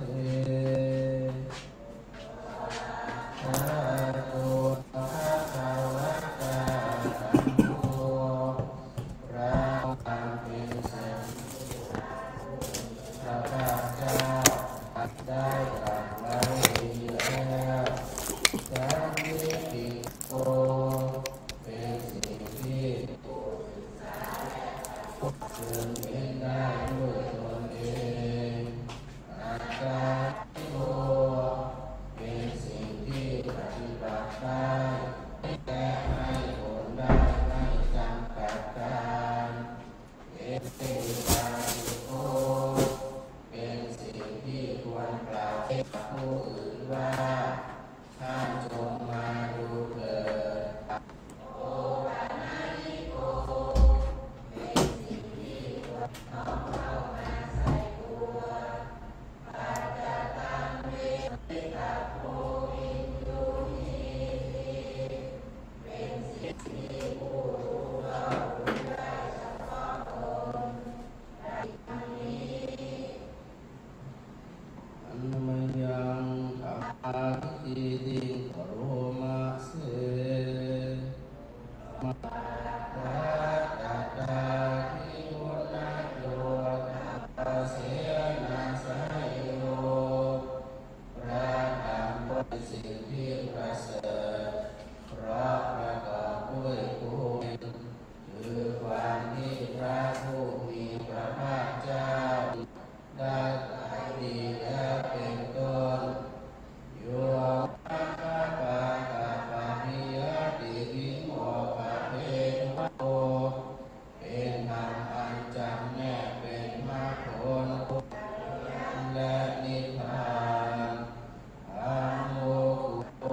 ภะโตภะคะวะตาธัมโมพระธรรมเป็นแสงพระพุทธเจ้าได้ตรัสไว้ดีแล้วสัมมิติโกเป็นสิ่งที่พึงเห็นได้ด้วยตนเองอาการโกเป็นสิ่งที่ปฏิบัติได้แต่ให้ผลได้ไม่จำกัดการเอติปาติโกเป็นสิ่งที่ควรกล่าวให้ผู้อื่นว่าท่านจงมาดูเถิดอันมยังธัมมาทิติกโรมาเสมะตะตาทิวุนาโยตัสเสนาสายโยพระธรรมเป็นสิ่งที่ประเสริฐเพราะประกอบด้วยคุณคือความที่พระผู้มีพระภาคเจ้าได้ตรัสดีแล้วเป็นต้นโยภะคะปะกะปะหิยติวิโมกขเพทวโตเป็นธรรมอันจำแนกเป็นมรรคผลและนิพพานอันโมกุโต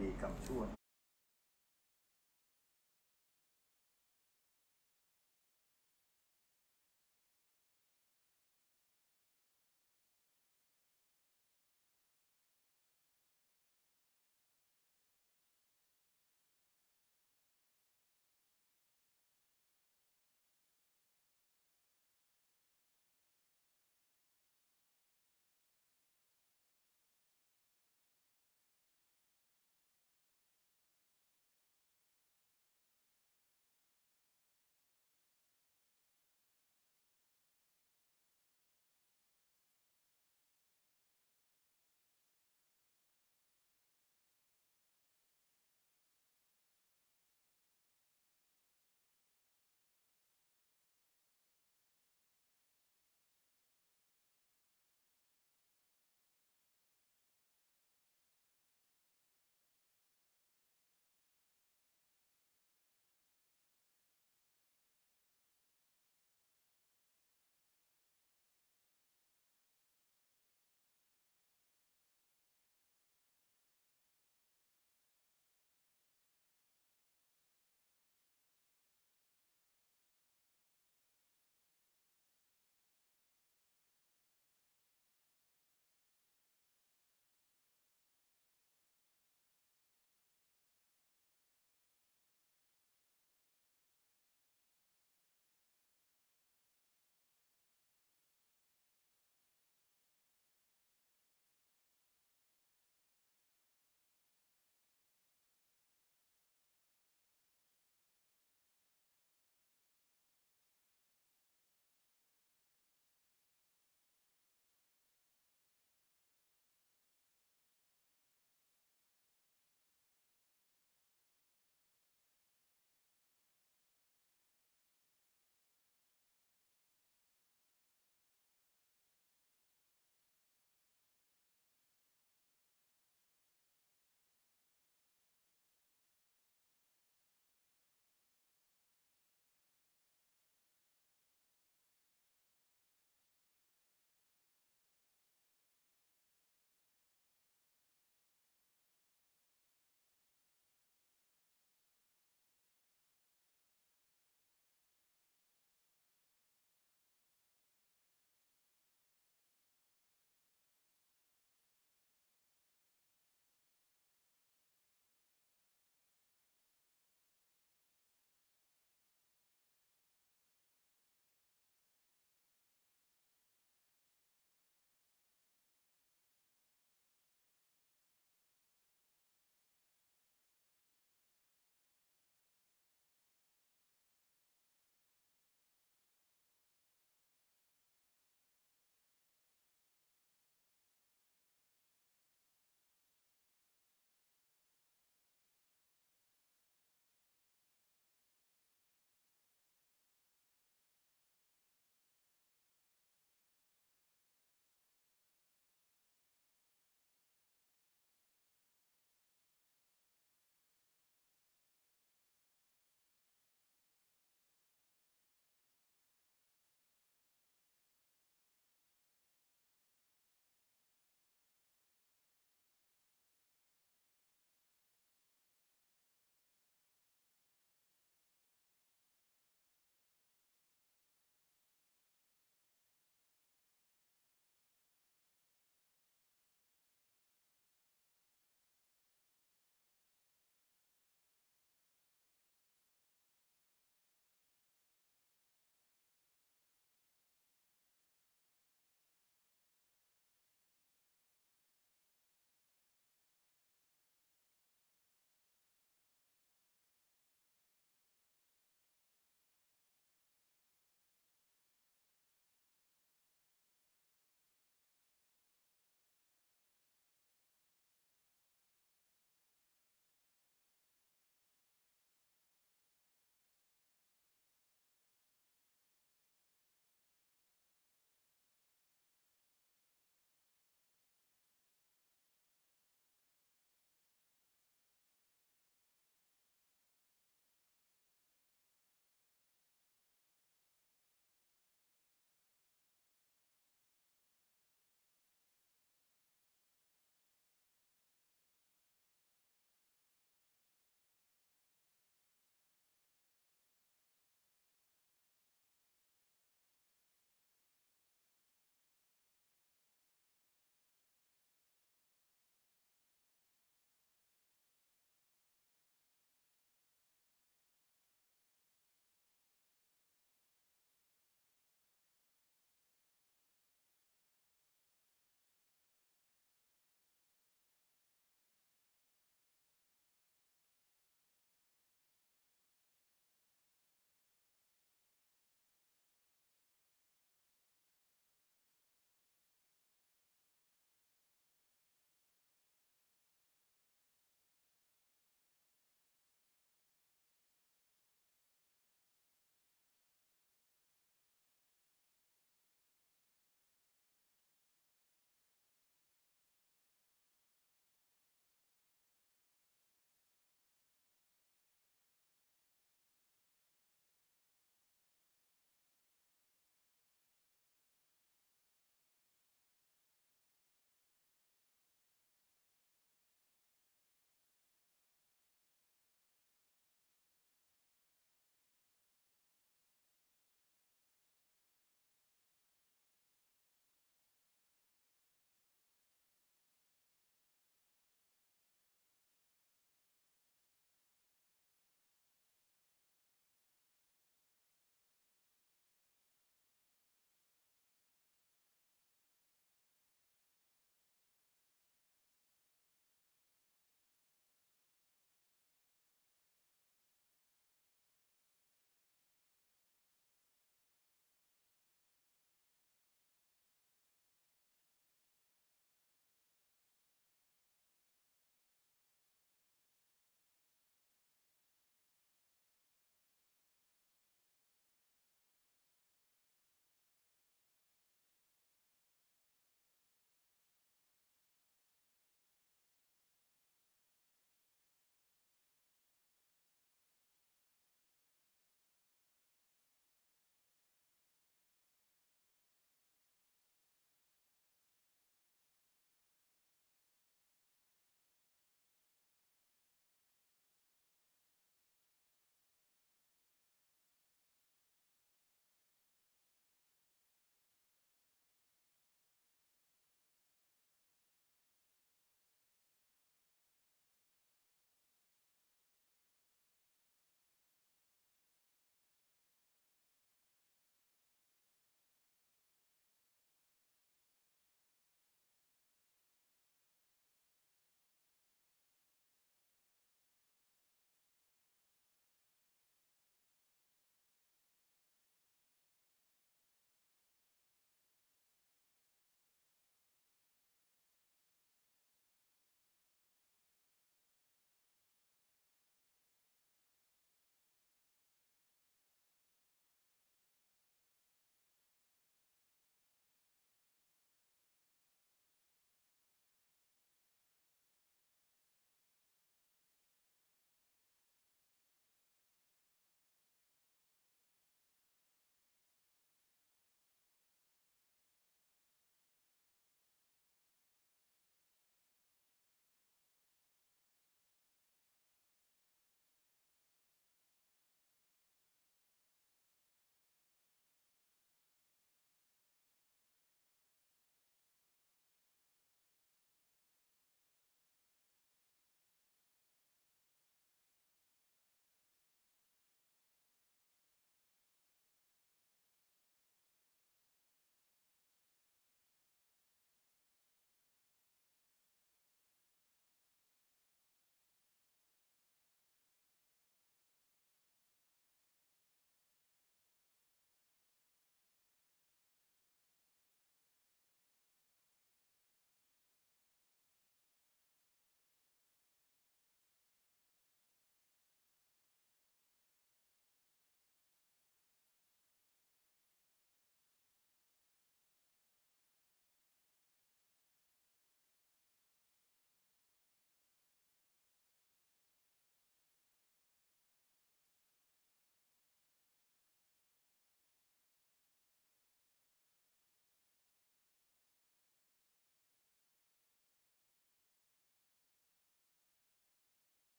ดีกรรมชั่ว